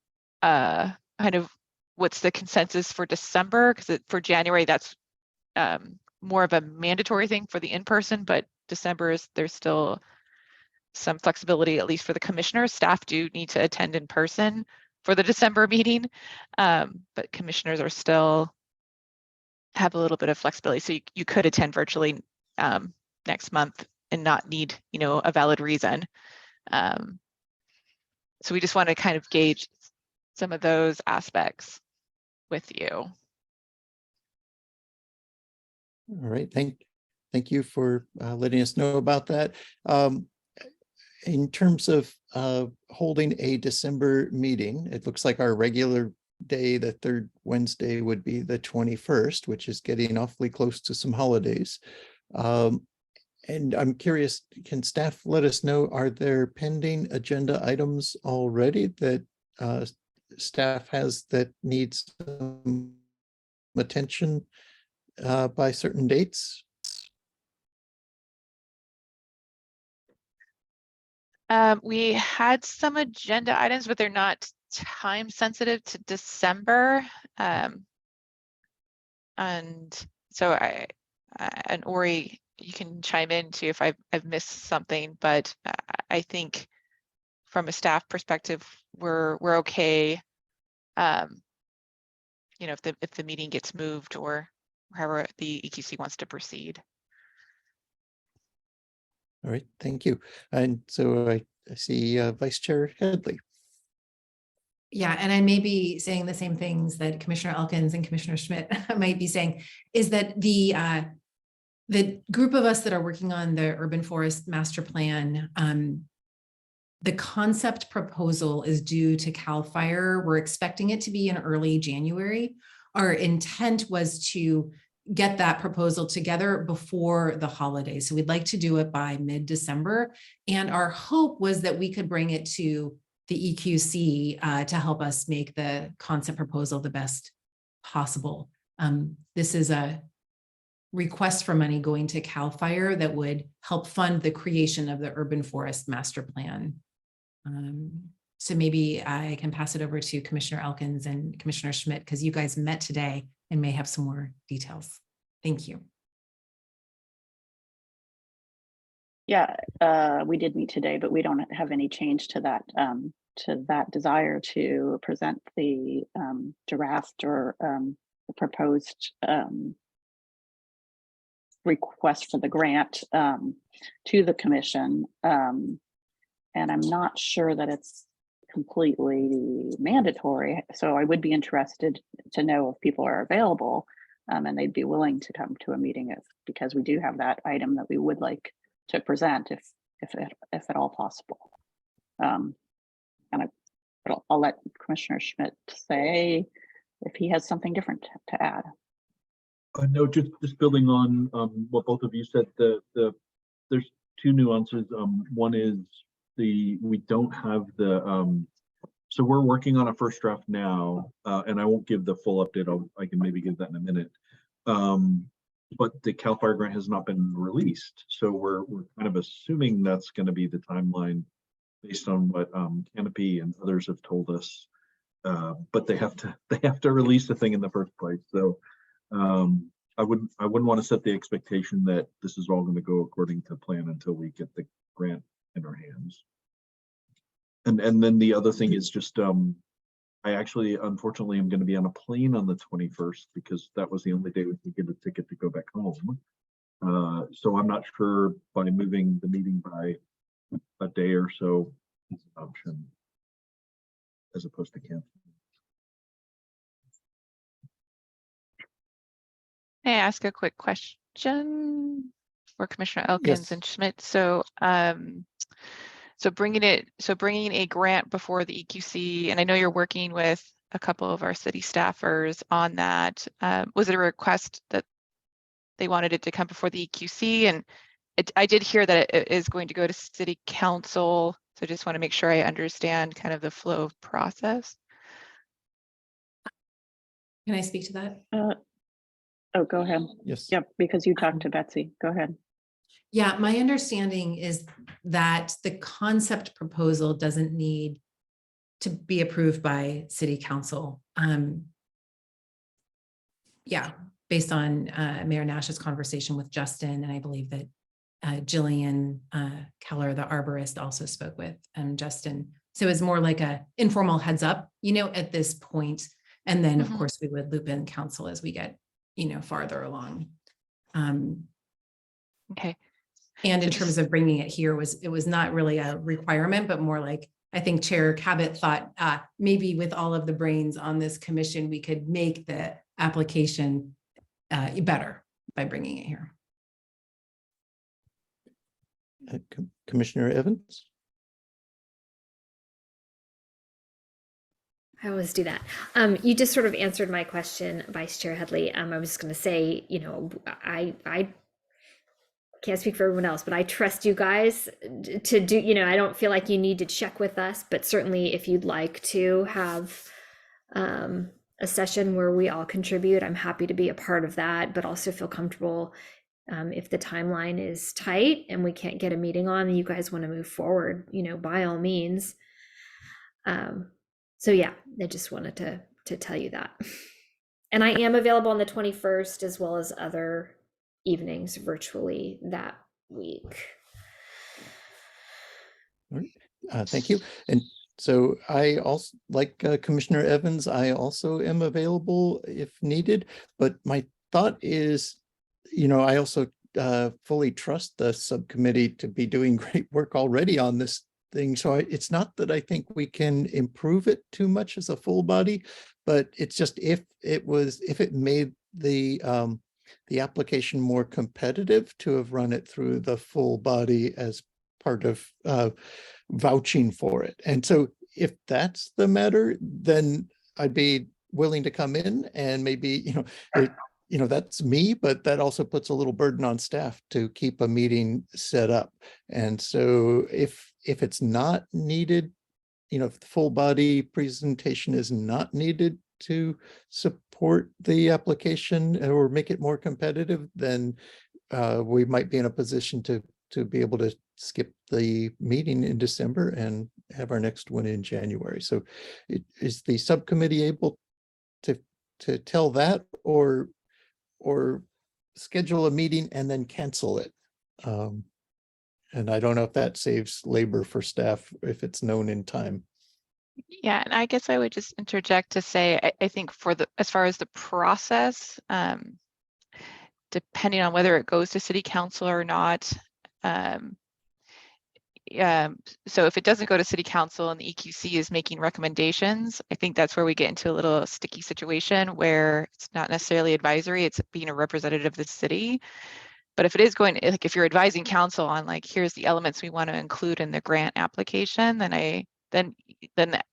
kind of what's the consensus for December, because for January, that's more of a mandatory thing for the in-person, but December there's still some flexibility, at least for the commissioners. Staff do need to attend in person for the December meeting, but commissioners are still have a little bit of flexibility. So you could attend virtually next month and not need, you know, a valid reason. So we just want to kind of gauge some of those aspects with you. All right, thank you for letting us know about that. In terms of holding a December meeting, it looks like our regular day, the third Wednesday, would be the 21st, which is getting awfully close to some holidays. And I'm curious, can staff let us know, are there pending agenda items already that staff has that needs some attention by certain dates? We had some agenda items, but they're not time sensitive to December. And so and Ori, you can chime in too if I've missed something, but I think from a staff perspective, we're okay. You know, if the meeting gets moved or however the EQC wants to proceed. All right, thank you. And so I see Vice Chair Headley. Yeah, and I may be saying the same things that Commissioner Elkins and Commissioner Schmidt might be saying, is that the group of us that are working on the urban forest master plan, the concept proposal is due to CAL FIRE. We're expecting it to be in early January. Our intent was to get that proposal together before the holidays. So we'd like to do it by mid-December. And our hope was that we could bring it to the EQC to help us make the concept proposal the best possible. This is a request for money going to CAL FIRE that would help fund the creation of the urban forest master plan. So maybe I can pass it over to Commissioner Elkins and Commissioner Schmidt, because you guys met today and may have some more details. Thank you. Yeah, we did meet today, but we don't have any change to that desire to present the draft or the proposed request for the grant to the commission. And I'm not sure that it's completely mandatory. So I would be interested to know if people are available and they'd be willing to come to a meeting because we do have that item that we would like to present if at all possible. And I'll let Commissioner Schmidt say if he has something different to add. No, just building on what both of you said. There's two nuances. One is we don't have the so we're working on a first draft now, and I won't give the full update. I can maybe give that in a minute. But the CAL FIRE grant has not been released, so we're kind of assuming that's going to be the timeline based on what Canopy and others have told us. But they have to release the thing in the first place. So I wouldn't want to set the expectation that this is all going to go according to plan until we get the grant in our hands. And then the other thing is just I actually, unfortunately, am going to be on a plane on the 21st because that was the only day we could get a ticket to go back home. So I'm not sure by moving the meeting by a day or so is an option as opposed to canceling. May I ask a quick question for Commissioner Elkins Yes. and Schmidt? So, bringing a grant before the EQC, and I know you're working with a couple of our city staffers on that. Was it a request that they wanted it to come before the EQC? And I did hear that it is going to go to City Council. So I just want to make sure I understand kind of the flow of process. Can I speak to that? Oh, go ahead. Yes. Yep, because you talked to Betsy. Go ahead. Yeah, my understanding is that the concept proposal doesn't need to be approved by City Council. Yeah, based on Mayor Nash's conversation with Justin, and I believe that Jillian Keller, the arborist, also spoke with Justin. So it's more like a informal heads up, at this point. And then, of course, we would loop in council as we get, farther along. Okay. And in terms of bringing it here, it was not really a requirement, but more like, I think Chair Cabot thought maybe with all of the brains on this commission, we could make the application better by bringing it here. Commissioner Evans? I always do that. You just sort of answered my question, Vice Chair Headley. I was just going to say, I can't speak for everyone else, but I trust you guys to do, I don't feel like you need to check with us, but certainly if you'd like to have a session where we all contribute, I'm happy to be a part of that, but also feel comfortable if the timeline is tight and we can't get a meeting on and you guys want to move forward, by all means. So yeah, I just wanted to tell you that. And I am available on the 21st as well as other evenings virtually that week. All right. Thank you. And so I also, like Commissioner Evans, I also am available if needed, but my thought is, I also fully trust the subcommittee to be doing great work already on this thing. So it's not that I think we can improve it too much as a full body, but it's just if it made the application more competitive to have run it through the full body as part of vouching for it. And so if that's the matter, then I'd be willing to come in and maybe, that's me, but that also puts a little burden on staff to keep a meeting set up. And so if it's not needed, if the full body presentation is not needed to support the application or make it more competitive, then we might be in a position to be able to skip the meeting in December and have our next one in January. So is the subcommittee able to tell that or schedule a meeting and then cancel it? And I don't know if that saves labor for staff if it's known in time. Yeah, and I guess I would just interject to say, I think as far as the process, depending on whether it goes to city council or not, so if it doesn't go to city council and the EQC is making recommendations, I think that's where we get into a little sticky situation where it's not necessarily advisory, it's being a representative of the city. But if it is going, like if you're advising council on like, here's the elements we want to include in the grant application, then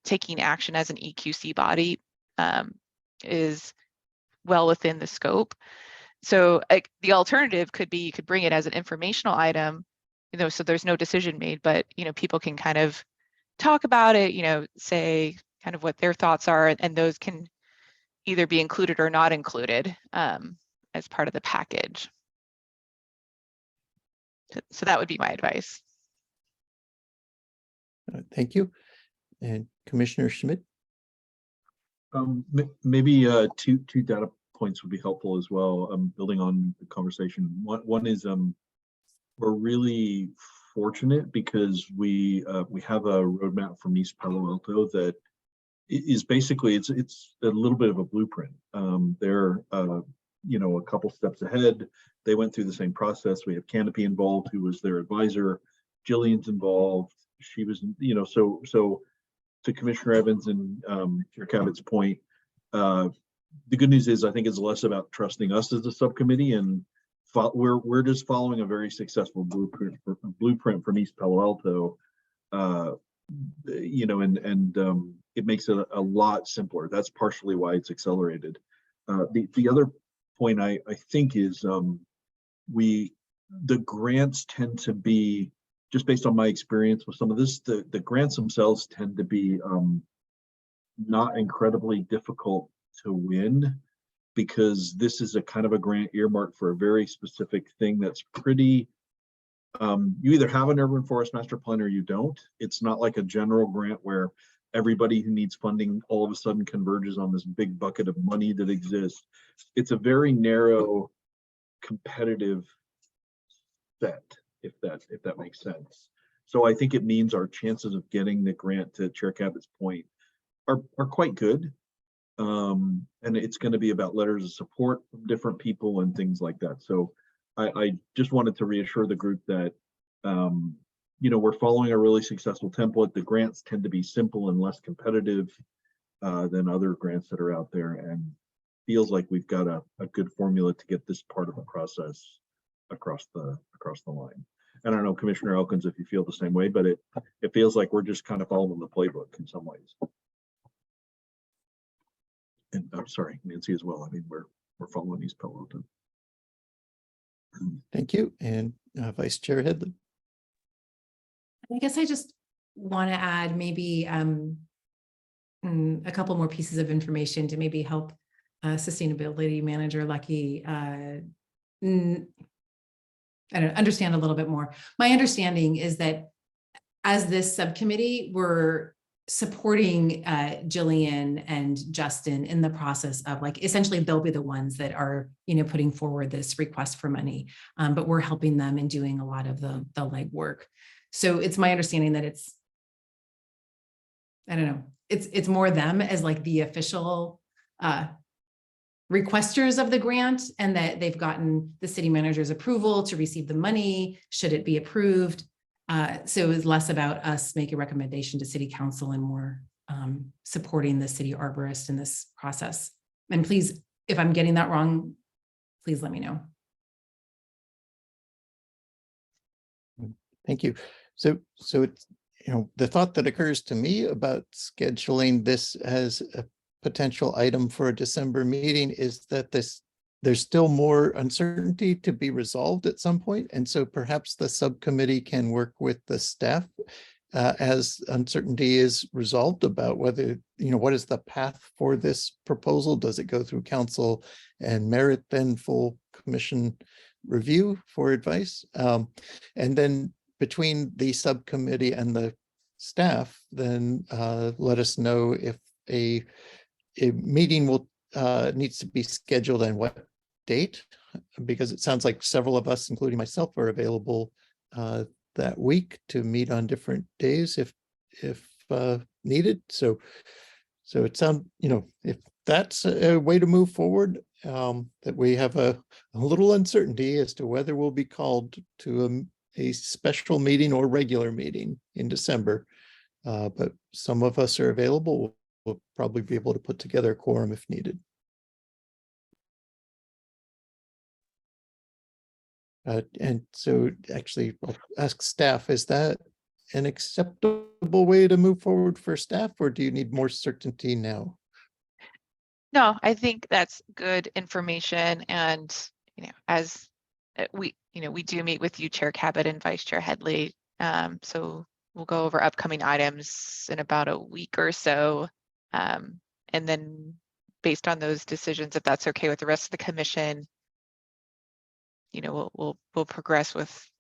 taking action as an EQC body is well within the scope. So like the alternative could be you could bring it as an informational item, so there's no decision made, but people can kind of talk about it, say kind of what their thoughts are, and those can either be included or not included as part of the package. So that would be my advice. Thank you. And Commissioner Schmidt? Maybe two data points would be helpful as well. Building on the conversation. One is we're really fortunate because we have a roadmap from East Palo Alto that is basically it's a little bit of a blueprint. They're a couple steps ahead. They went through the same process. We have Canopy involved, who was their advisor. Jillian's involved. She was, so to Commissioner Evans and Chair Cabot's point, the good news is I think it's less about trusting us as a subcommittee, and we're just following a very successful blueprint from East Palo Alto, it makes it a lot simpler. That's partially why it's accelerated. The other point I think is the grants tend to be, just based on my experience with some of this, the grants themselves tend to be not incredibly difficult to win, because this is a kind of a grant earmarked for a very specific thing that's pretty, you either have an urban forest master plan or you don't. It's not like a general grant where everybody who needs funding all of a sudden converges on this big bucket of money that exists. It's a very narrow, competitive set, if that makes sense. So I think it means our chances of getting the grant, to Chair Cabot's point, are quite good. And it's going to be about letters of support from different people and things like that. So I just wanted to reassure the group that we're following a really successful template. The grants tend to be simple and less competitive than other grants that are out there, and feels like we've got a good formula to get this part of the process across the line. And I don't know, Commissioner Elkins, if you feel the same way, but it feels like we're just kind of following the playbook in some ways. And I'm sorry, Nancy, as well. I mean, we're following East Palo Alto. Thank you. And Vice Chair Headley. I guess I just want to add maybe a couple more pieces of information to maybe help Sustainability Manager Lucky understand a little bit more. My understanding is that as this subcommittee, we're supporting Jillian and Justin in the process of, like, essentially they'll be the ones that are, putting forward this request for money, but we're helping them in doing a lot of the legwork. So it's my understanding that it's more them as like the official requesters of the grant, and that they've gotten the city manager's approval to receive the money, should it be approved. So it was less about us making a recommendation to city council and more supporting the city arborist in this process. And please, if I'm getting that wrong, please let me know. Thank you. So it's, the thought that occurs to me about scheduling this as a potential item for a December meeting is that there's still more uncertainty to be resolved at some point. And so perhaps the subcommittee can work with the staff as uncertainty is resolved about whether, what is the path for this proposal? Does it go through council and merit then full commission review for advice? And then between the subcommittee and the staff, then let us know if a meeting will needs to be scheduled and what date, because it sounds like several of us, including myself, are available that week to meet on different days if needed. So it sounds, if that's a way to move forward, that we have a little uncertainty as to whether we'll be called to a special meeting or regular meeting in December. But some of us are available. We'll probably be able to put together a quorum if needed. And so actually I'll ask staff, is that an acceptable way to move forward for staff, or do you need more certainty now? No, I think that's good information. And, as we do meet with you, Chair Cabot and Vice Chair Headley. So we'll go over upcoming items in about a week or so. And then based on those decisions, if that's okay with the rest of the commission, we'll progress with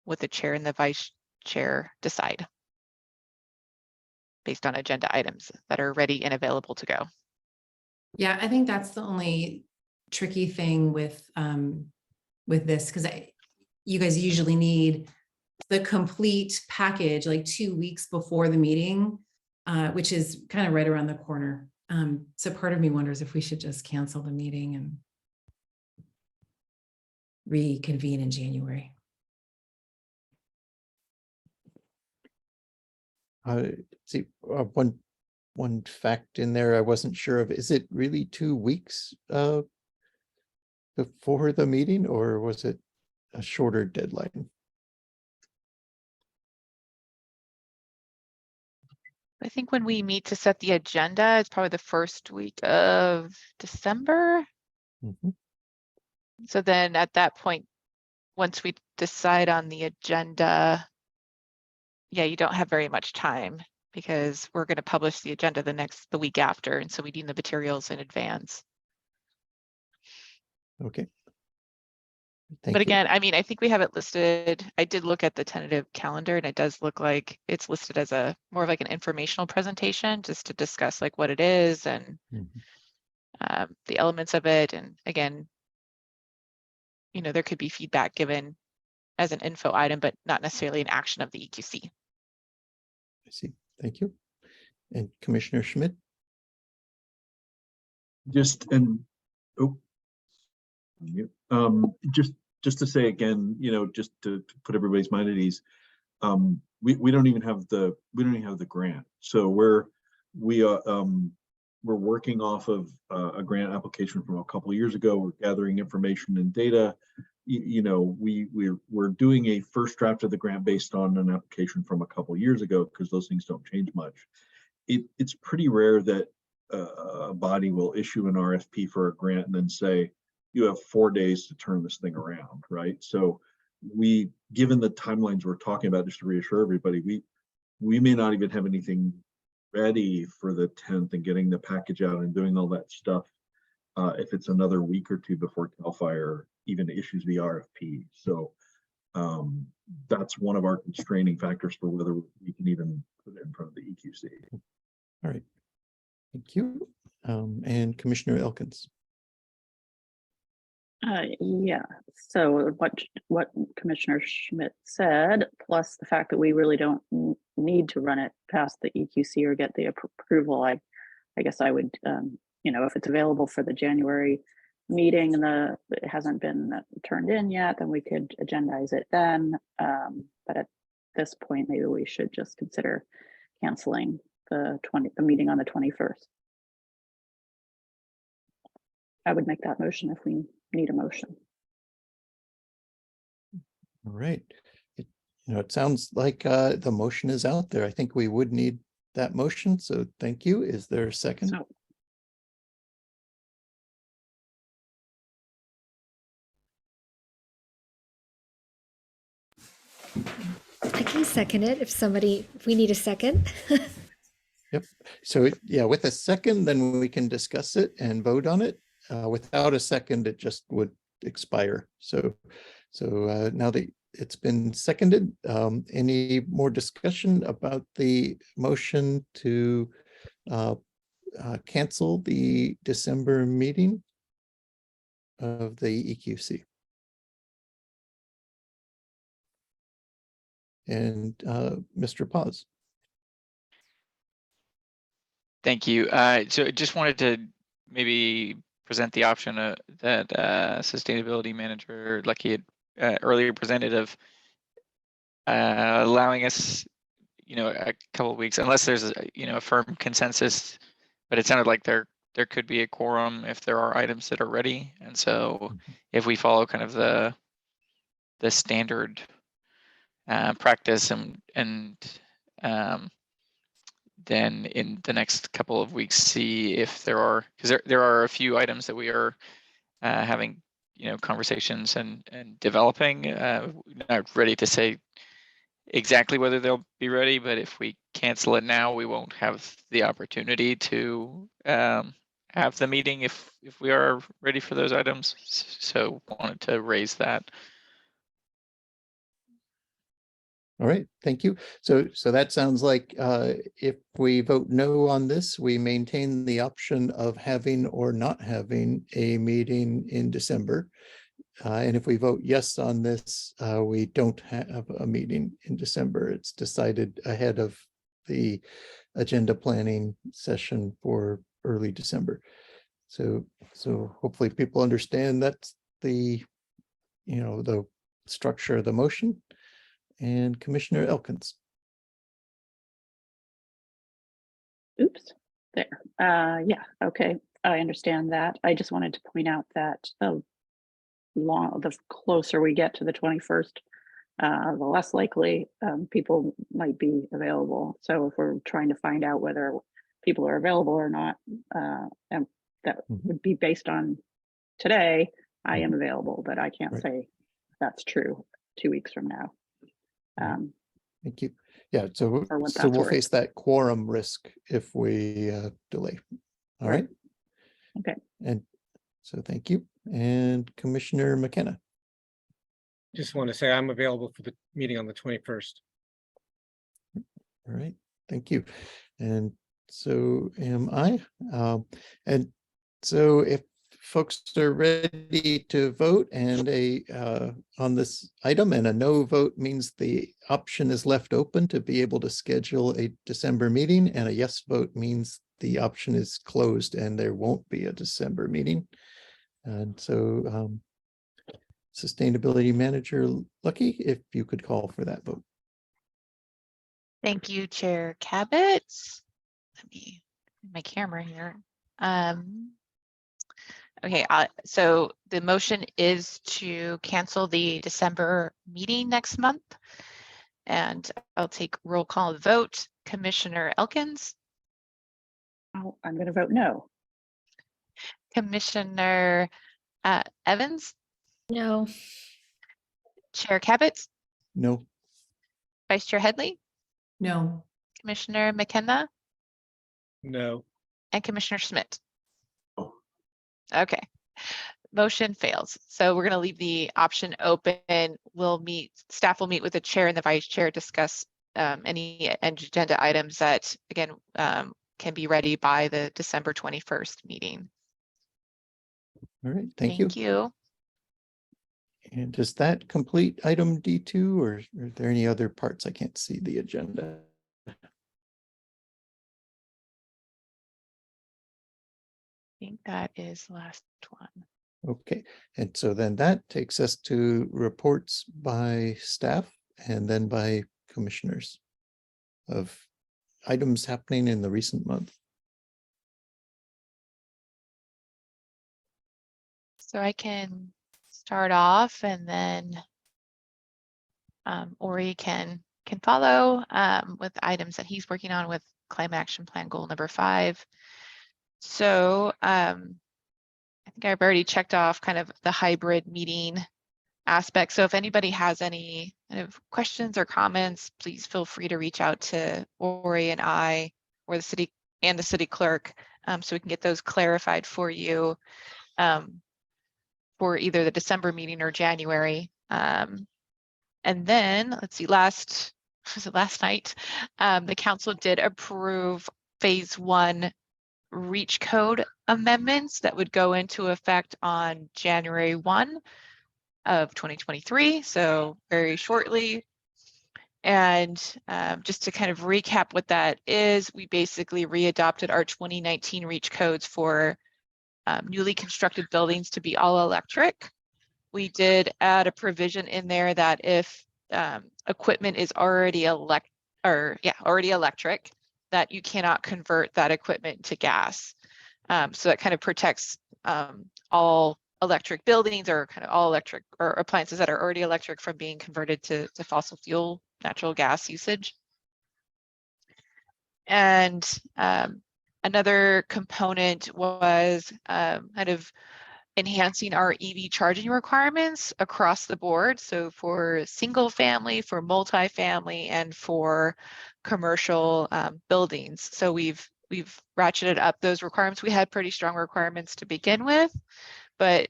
what the chair and the vice chair decide based on agenda items that are ready and available to go. Yeah, I think that's the only tricky thing with this, because you guys usually need the complete package like 2 weeks before the meeting, which is kind of right around the corner. So part of me wonders if we should just cancel the meeting and reconvene in January. See, one fact in there I wasn't sure of. Is it really 2 weeks before the meeting, or was it a shorter deadline? I think when we meet to set the agenda, it's probably the first week of December. Mhm. So then at that point, once we decide on the agenda, yeah, you don't have very much time because we're going to publish the agenda the week after. And so we need the materials in advance. Okay. But Thank you. again, I mean, I think we have it listed. I did look at the tentative calendar and it does look like it's listed as more of like an informational presentation just to discuss like what it is and Mhm. the elements of it. And again, there could be feedback given as an info item, but not necessarily an action of the EQC. I see. Thank you. And Commissioner Schmidt? Just just to say again, just to put everybody's mind at ease, we don't even have the grant. So we're working off of a grant application from a couple of years ago. We're gathering information and data. We're doing a first draft of the grant based on an application from a couple of years ago because those things don't change much. It's pretty rare that a body will issue an RFP for a grant and then say, you have 4 days to turn this thing around, right? So given the timelines we're talking about, just to reassure everybody, we may not even have anything ready for the 10th and getting the package out and doing all that stuff if it's another week or two before CAL FIRE even issues the RFP. So that's one of our constraining factors for whether we can even put it in front of the EQC. All right. Thank you. And Commissioner Elkins. Yeah, so what Commissioner Schmidt said, plus the fact that we really don't need to run it past the EQC or get the approval, I guess I would, if it's available for the January meeting and it hasn't been turned in yet, then we could agendize it then. But at this point, maybe we should just consider canceling the meeting on the 21st. I would make that motion if we need a motion. All right. It sounds like the motion is out there. I think we would need that motion. So thank you. Is there a second? So I can second it if we need a second. So yeah, with a second, then we can discuss it and vote on it. Without a second, it just would expire. So now that it's been seconded, any more discussion about the motion to cancel the December meeting of the EQC? And Mr. Paz. Thank you. So I just wanted to maybe present the option that Sustainability Manager Lucky had earlier presented of allowing us, a couple of weeks, unless there's a firm consensus. But it sounded like there could be a quorum if there are items that are ready, and so if we follow kind of the standard practice and then in the next couple of weeks see if there are, because there are a few items that we are having conversations and developing, not ready to say exactly whether they'll be ready, but if we cancel it now, we won't have the opportunity to have the meeting if we are ready for those items. So wanted to raise that. All right, thank you. So that sounds like if we vote no on this, we maintain the option of having or not having a meeting in December. And if we vote yes on this, we don't have a meeting in December. It's decided ahead of the agenda planning session for early December. So hopefully people understand that's the structure of the motion. And Commissioner Elkins. Oops, there. Yeah, okay, I understand that. I just wanted to point out that the closer we get to the 21st, the less likely people might be available. So if we're trying to find out whether people are available or not, and that would be based on today, I am available, but I can't say that's true 2 weeks from now. Thank you. Yeah, so what we'll that's face that quorum risk if we delay. All right. Okay. And so thank you. And Commissioner McKenna. Just want to say I'm available for the meeting on the 21st. All right, thank you. And so am I. And so if folks are ready to vote and on this item, and a no vote means the option is left open to be able to schedule a December meeting, and a yes vote means the option is closed and there won't be a December meeting. And so Sustainability Manager Lucky, if you could call for that vote. Thank you, Chair Cabot. Let me my camera here. Okay, so the motion is to cancel the December meeting next month. And I'll take roll call vote. Commissioner Elkins. Oh, I'm going to vote no. Commissioner Evans. No. Chair Cabot. No. Vice Chair Headley. No. Commissioner McKenna. No. And Commissioner Schmidt. Oh. Okay, motion fails. So we're going to leave the option open. Staff will meet with the chair and the vice chair, discuss any agenda items that, again, can be ready by the December 21st meeting. All right, thank you. Thank you. And does that complete item D2, or are there any other parts? I can't see the agenda. I think that is the last one. Okay, and so then that takes us to reports by staff and then by commissioners of items happening in the recent month. So I can start off, and then Ori can follow with items that he's working on with Climate Action Plan Goal number 5. So I think I've already checked off kind of the hybrid meeting aspect. So if anybody has any kind of questions or comments, please feel free to reach out to Ori and I or the city clerk, so we can get those clarified for you for either the December meeting or January. And then let's see, last night, the council did approve phase 1 reach code amendments that would go into effect on January 1 of 2023, so very shortly. And just to kind of recap what that is, we basically readopted our 2019 reach codes for newly constructed buildings to be all electric. We did add a provision in there that if equipment is already electric, that you cannot convert that equipment to gas. So that kind of protects all electric buildings or kind of all electric or appliances that are already electric from being converted to fossil fuel natural gas usage. And another component was kind of enhancing our EV charging requirements across the board. So for single family, for multifamily, and for commercial buildings. So we've ratcheted up those requirements. We had pretty strong requirements to begin with, but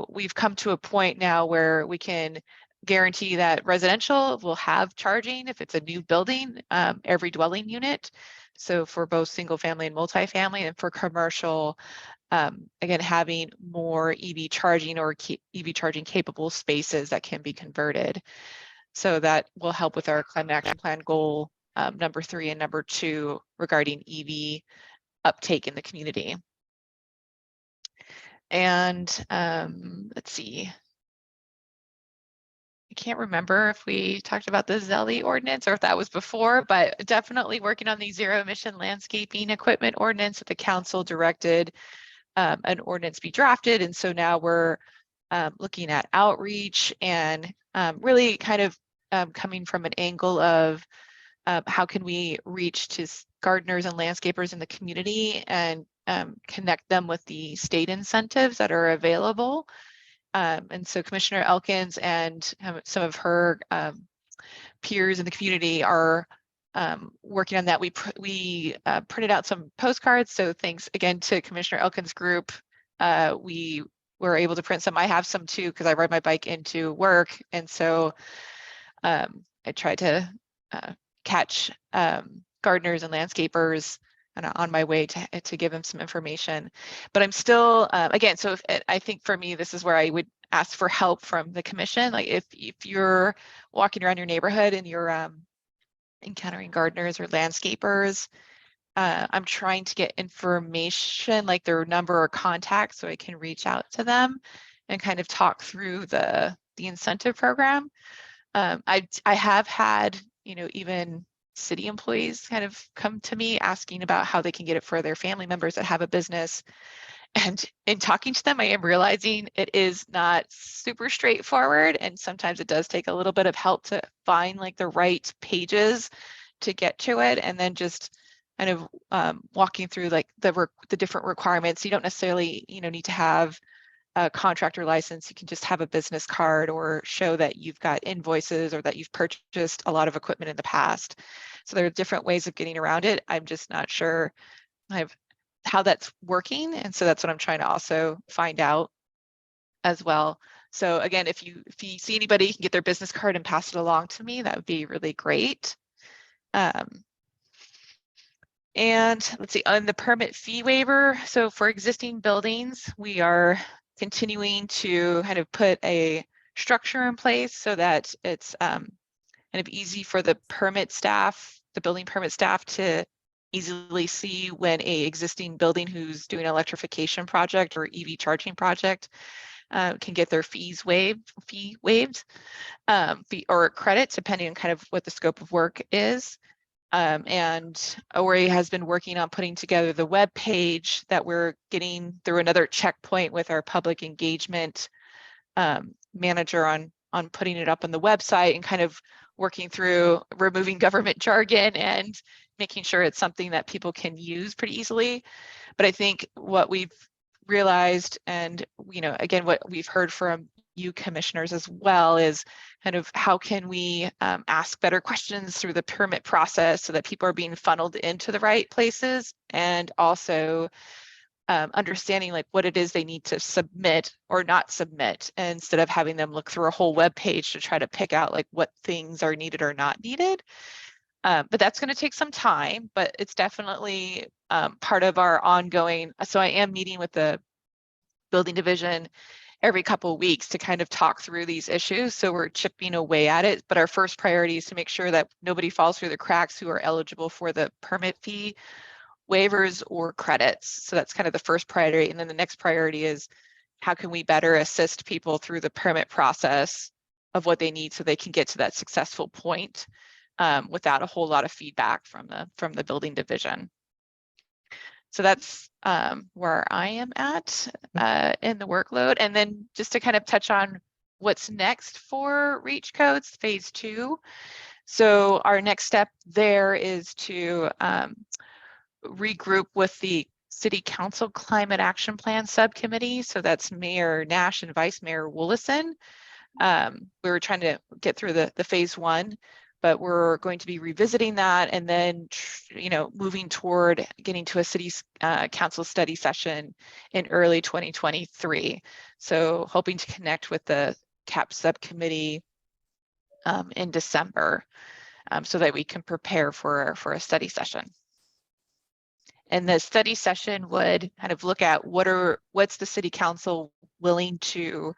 we've come to a point now where we can guarantee that residential will have charging if it's a new building, every dwelling unit. So for both single family and multifamily, and for commercial, again, having more EV charging or EV charging capable spaces that can be converted. So that will help with our climate action plan goal number 3 and number 2 regarding EV uptake in the community. And let's see. I can't remember if we talked about the ZELI ordinance or if that was before, but definitely working on the zero emission landscaping equipment ordinance that the council directed an ordinance be drafted. And so now we're looking at outreach and really kind of coming from an angle of how can we reach to gardeners and landscapers in the community and connect them with the state incentives that are available. And so Commissioner Elkins and some of her peers in the community are working on that. We printed out some postcards. So thanks again to Commissioner Elkins' group. We were able to print some. I have some too, because I ride my bike into work. And so I tried to catch gardeners and landscapers on my way to give them some information. But I'm still, again, so I think for me, this is where I would ask for help from the commission. Like if you're walking around your neighborhood and you're encountering gardeners or landscapers, I'm trying to get information like their number or contact so I can reach out to them and kind of talk through the incentive program. I have had, even city employees kind of come to me asking about how they can get it for their family members that have a business. And in talking to them, I am realizing it is not super straightforward. And sometimes it does take a little bit of help to find like the right pages to get to it. And then just kind of walking through like the different requirements. You don't necessarily, need to have a contractor license. You can just have a business card or show that you've got invoices or that you've purchased a lot of equipment in the past. So there are different ways of getting around it. I'm just not sure how that's working. And so that's what I'm trying to also find out as well. So again, if you see anybody, you can get their business card and pass it along to me. That would be really great. And let's see, on the permit fee waiver. So for existing buildings, we are continuing to kind of put a structure in place so that it's kind of easy for the permit staff, the building permit staff, to easily see when a existing building who's doing an electrification project or EV charging project can get their fee waived or credits, depending on kind of what the scope of work is. And Ori has been working on putting together the web page that we're getting through another checkpoint with our public engagement manager on putting it up on the website and kind of working through removing government jargon and making sure it's something that people can use pretty easily. But I think what we've realized, and again, what we've heard from you commissioners as well, is kind of how can we ask better questions through the permit process so that people are being funneled into the right places, and also understanding like what it is they need to submit or not submit, instead of having them look through a whole web page to try to pick out like what things are needed or not needed. But that's going to take some time, but it's definitely part of our ongoing. So I am meeting with the building division every couple of weeks to kind of talk through these issues. So we're chipping away at it, but our first priority is to make sure that nobody falls through the cracks who are eligible for the permit fee waivers or credits. So that's kind of the first priority. And then the next priority is how can we better assist people through the permit process of what they need so they can get to that successful point without a whole lot of feedback from the building division. So that's where I am at in the workload. And then just to kind of touch on what's next for REACH codes phase 2. So our next step there is to regroup with the City Council Climate Action Plan Subcommittee. So that's Mayor Nash and Vice Mayor Woolison. We were trying to get through the phase 1, but we're going to be revisiting that and then, moving toward getting to a city council study session in early 2023. So hoping to connect with the CAP subcommittee in December so that we can prepare for a study session. And the study session would kind of look at what's the city council willing to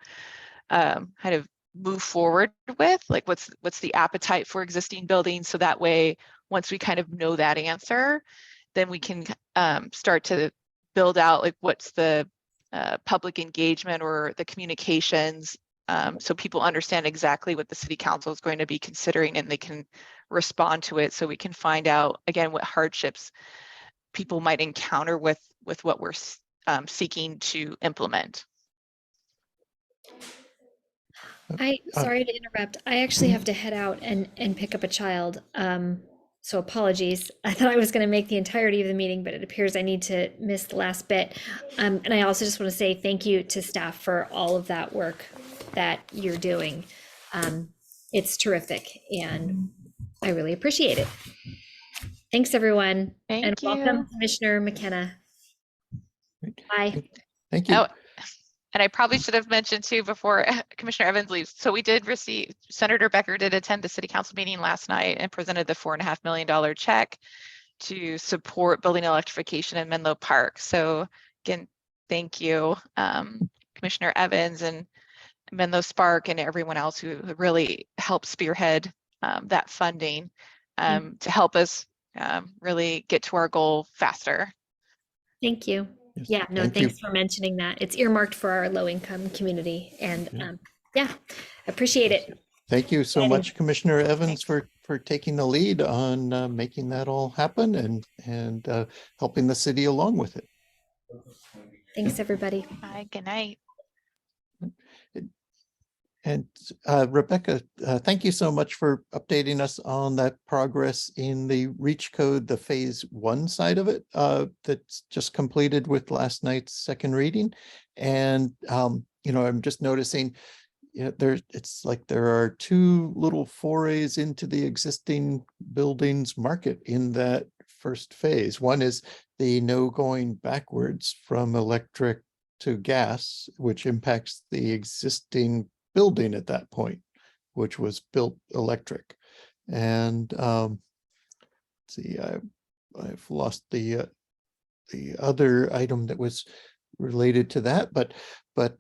kind of move forward with, like what's the appetite for existing buildings, so that way once we kind of know that answer, then we can start to build out like what's the public engagement or the communications, so people understand exactly what the city council is going to be considering and they can respond to it, so we can find out again what hardships people might encounter with what we're seeking to implement. Sorry to interrupt. I actually have to head out and pick up a child. So apologies. I thought I was going to make the entirety of the meeting, but it appears I need to miss the last bit. And I also just want to say thank you to staff for all of that work that you're doing. It's terrific and I really appreciate it. Thanks, everyone. Thank you. Welcome, Commissioner McKenna. Bye. Thank you. Oh, and I probably should have mentioned too before Commissioner Evans leaves. So we did receive, Senator Becker did attend the city council meeting last night and presented the $4.5 million check to support building electrification in Menlo Park. So again, thank you, Commissioner Evans and Menlo Spark and everyone else who really helped spearhead that funding to help us really get to our goal faster. Thank you. Yes, Yeah, no, thank you. thanks for mentioning that. It's earmarked for our low-income community, and yeah, appreciate it. Thank you so And- much, Commissioner Evans, for taking the lead on making that all happen and helping the city along with it. Thanks, everybody. Bye, good night. And Rebecca, thank you so much for updating us on that progress in the REACH code, the phase 1 side of it that's just completed with last night's second reading. And, I'm just noticing it's like there are 2 little forays into the existing buildings market in that first phase. One is the no going backwards from electric to gas, which impacts the existing building at that point, which was built electric. And let's see, I've lost the other item that was related to that, but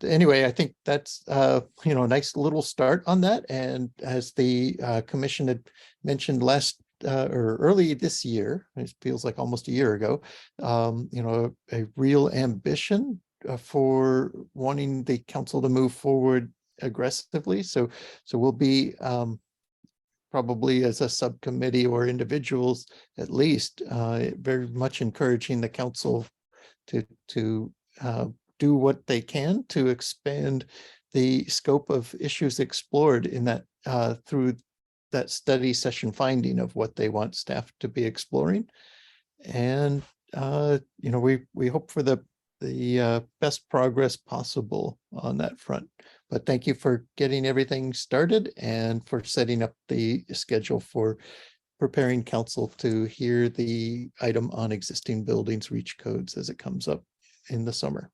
anyway, I think that's a nice little start on that. And as the commission had mentioned last or early this year, it feels like almost a year ago, a real ambition for wanting the council to move forward aggressively. So we'll be probably as a subcommittee or individuals at least very much encouraging the council to do what they can to expand the scope of issues explored in that through that study session finding of what they want staff to be exploring. And we hope for the best progress possible on that front. But thank you for getting everything started and for setting up the schedule for preparing council to hear the item on existing buildings reach codes as it comes up in the summer.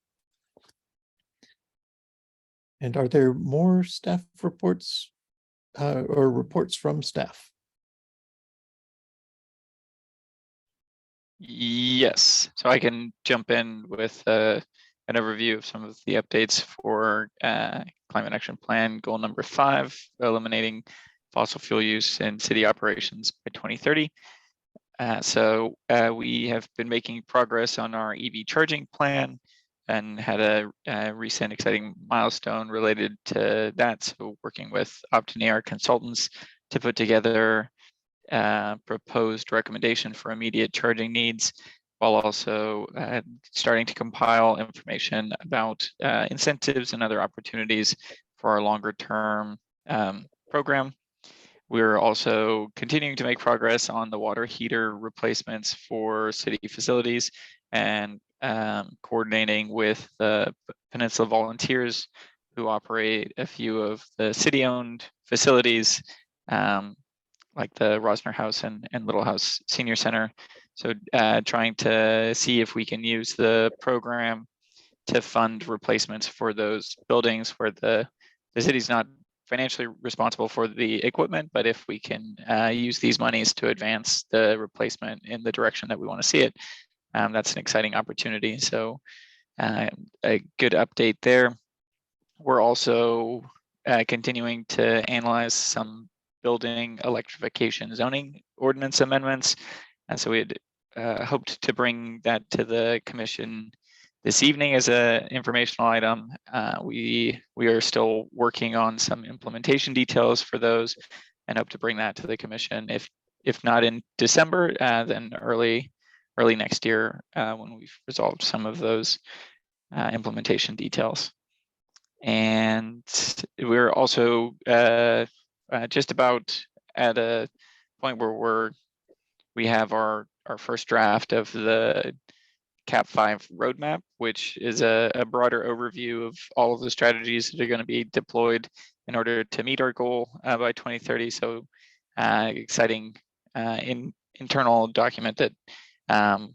And are there more staff reports or reports from staff? Yes, so I can jump in with an overview of some of the updates for climate action plan goal number 5, eliminating fossil fuel use in city operations by 2030. So we have been making progress on our EV charging plan and had a recent exciting milestone related to that. So working with Optinaire consultants to put together proposed recommendation for immediate charging needs, while also starting to compile information about incentives and other opportunities for our longer term program. We're also continuing to make progress on the water heater replacements for city facilities and coordinating with the Peninsula Volunteers who operate a few of the city-owned facilities like the Rosner House and Little House Senior Center. So trying to see if we can use the program to fund replacements for those buildings where the city's not financially responsible for the equipment, but if we can use these monies to advance the replacement in the direction that we want to see it, that's an exciting opportunity. So a good update there. We're also continuing to analyze some building electrification zoning ordinance amendments. And so we had hoped to bring that to the commission this evening as an informational item. We are still working on some implementation details for those and hope to bring that to the commission. If not in December, then early next year when we've resolved some of those implementation details. And we're also just about at a point where we have our first draft of the CAP 5 roadmap, which is a broader overview of all of the strategies that are going to be deployed in order to meet our goal by 2030. So exciting internal document that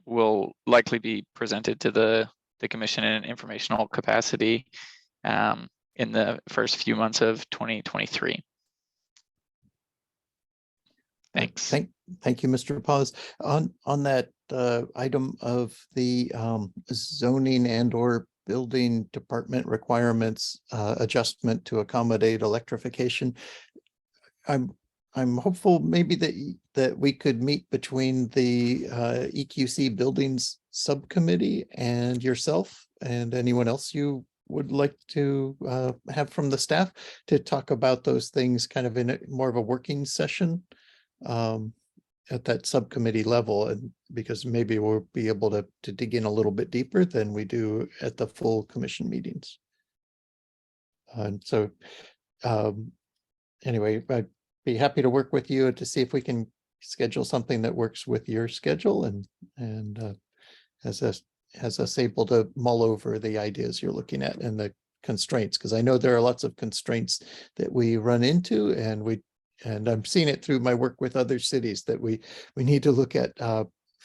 will likely be presented to the commission in an informational capacity in the first few months of 2023. Thanks. Thank you, Mr. Paz. On that item of the zoning and or building department requirements adjustment to accommodate electrification, I'm hopeful maybe that we could meet between the EQC buildings subcommittee and yourself and anyone else you would like to have from the staff to talk about those things kind of in more of a working session at that subcommittee level, and because maybe we'll be able to dig in a little bit deeper than we do at the full commission meetings. And so anyway, I'd be happy to work with you to see if we can schedule something that works with your schedule and has us able to mull over the ideas you're looking at and the constraints, because I know there are lots of constraints that we run into, and I'm seeing it through my work with other cities that we need to look at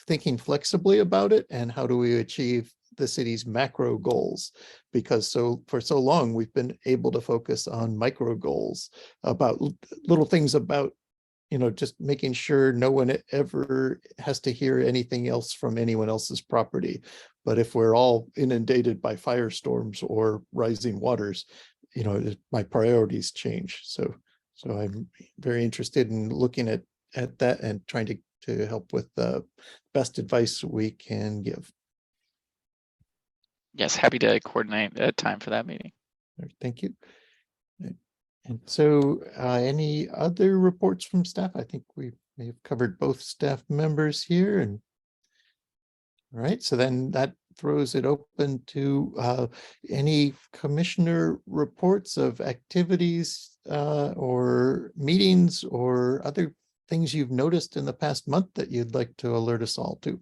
thinking flexibly about it and how do we achieve the city's macro goals, because for so long we've been able to focus on micro goals about little things about just making sure no one ever has to hear anything else from anyone else's property. But if we're all inundated by firestorms or rising waters, my priorities change. So I'm very interested in looking at that and trying to help with the best advice we can give. Yes, happy to coordinate a time for that meeting. All right, thank you. And so any other reports from staff? I think we may have covered both staff members here. And all right, so then that throws it open to any commissioner reports of activities or meetings or other things you've noticed in the past month that you'd like to alert us all to.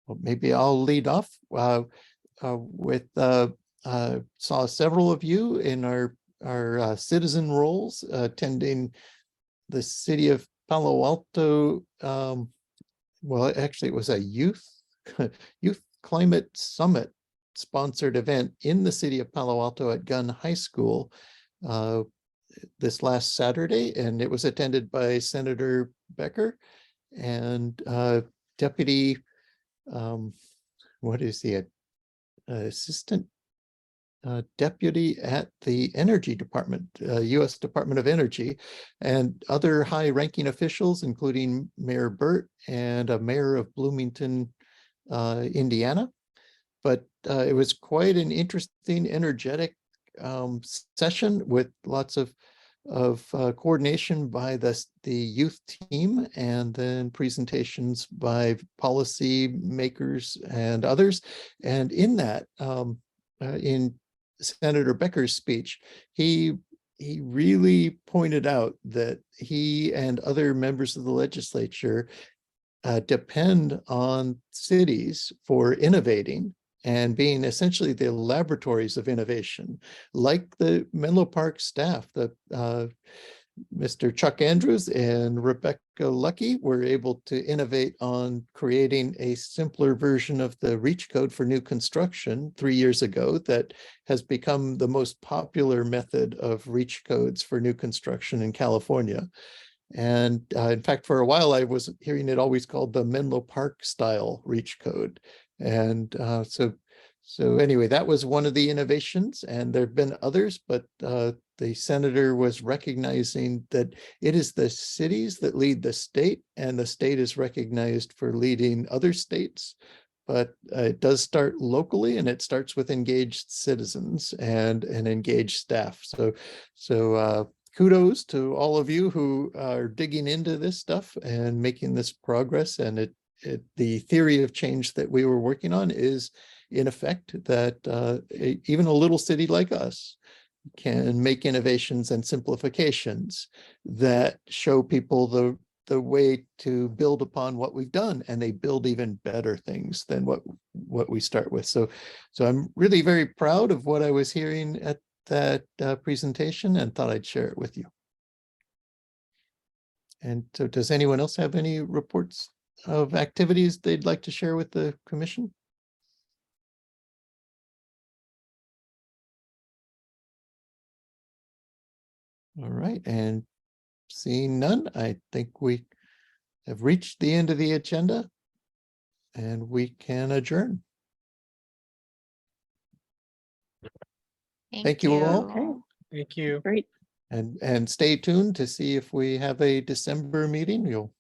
well, maybe I'll lead off with saw several of you in our citizen roles attending the city of Palo Alto. Well, actually, it was a youth climate summit sponsored event in the city of Palo Alto at Gunn High School this last Saturday, and it was attended by Senator Becker and Deputy, what is he, Assistant Deputy at the Energy Department, U.S. Department of Energy, and other high-ranking officials, including Mayor Burt and a mayor of Bloomington, Indiana. But it was quite an interesting, energetic session with lots of coordination by the youth team, and then presentations by policy makers and others. And in that, in Senator Becker's speech, he really pointed out that he and other members of the legislature depend on cities for innovating and being essentially the laboratories of innovation, like the Menlo Park staff. Mr. Chuck Andrews and Rebecca Lucky were able to innovate on creating a simpler version of the REACH code for new construction 3 years ago that has become the most popular method of REACH codes for new construction in California. And in fact, for a while, I was hearing it always called the Menlo Park style REACH code. And so anyway, that was one of the innovations, and there have been others, but the senator was recognizing that it is the cities that lead the state, and the state is recognized for leading other states. But it does start locally, and it starts with engaged citizens and engaged staff. So kudos to all of you who are digging into this stuff and making this progress. And the theory of change that we were working on is, in effect, that even a little city like us can make innovations and simplifications that show people the way to build upon what we've done, and they build even better things than what we start with. So I'm really very proud of what I was hearing at that presentation, and thought I'd share it with you. And so, does anyone else have any reports of activities they'd like to share with the commission? All right, and seeing none, I think we have reached the end of the agenda, and we can adjourn. Thank you all. Okay. Thank you. Great. And stay tuned to see if we have a December meeting. You'll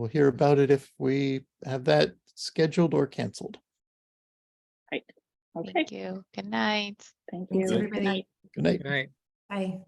hear about it if we have that scheduled or canceled. Right. Okay. Thank you. Good night. Thank Thanks, you. everybody. Good night. Good night. Good night. Bye.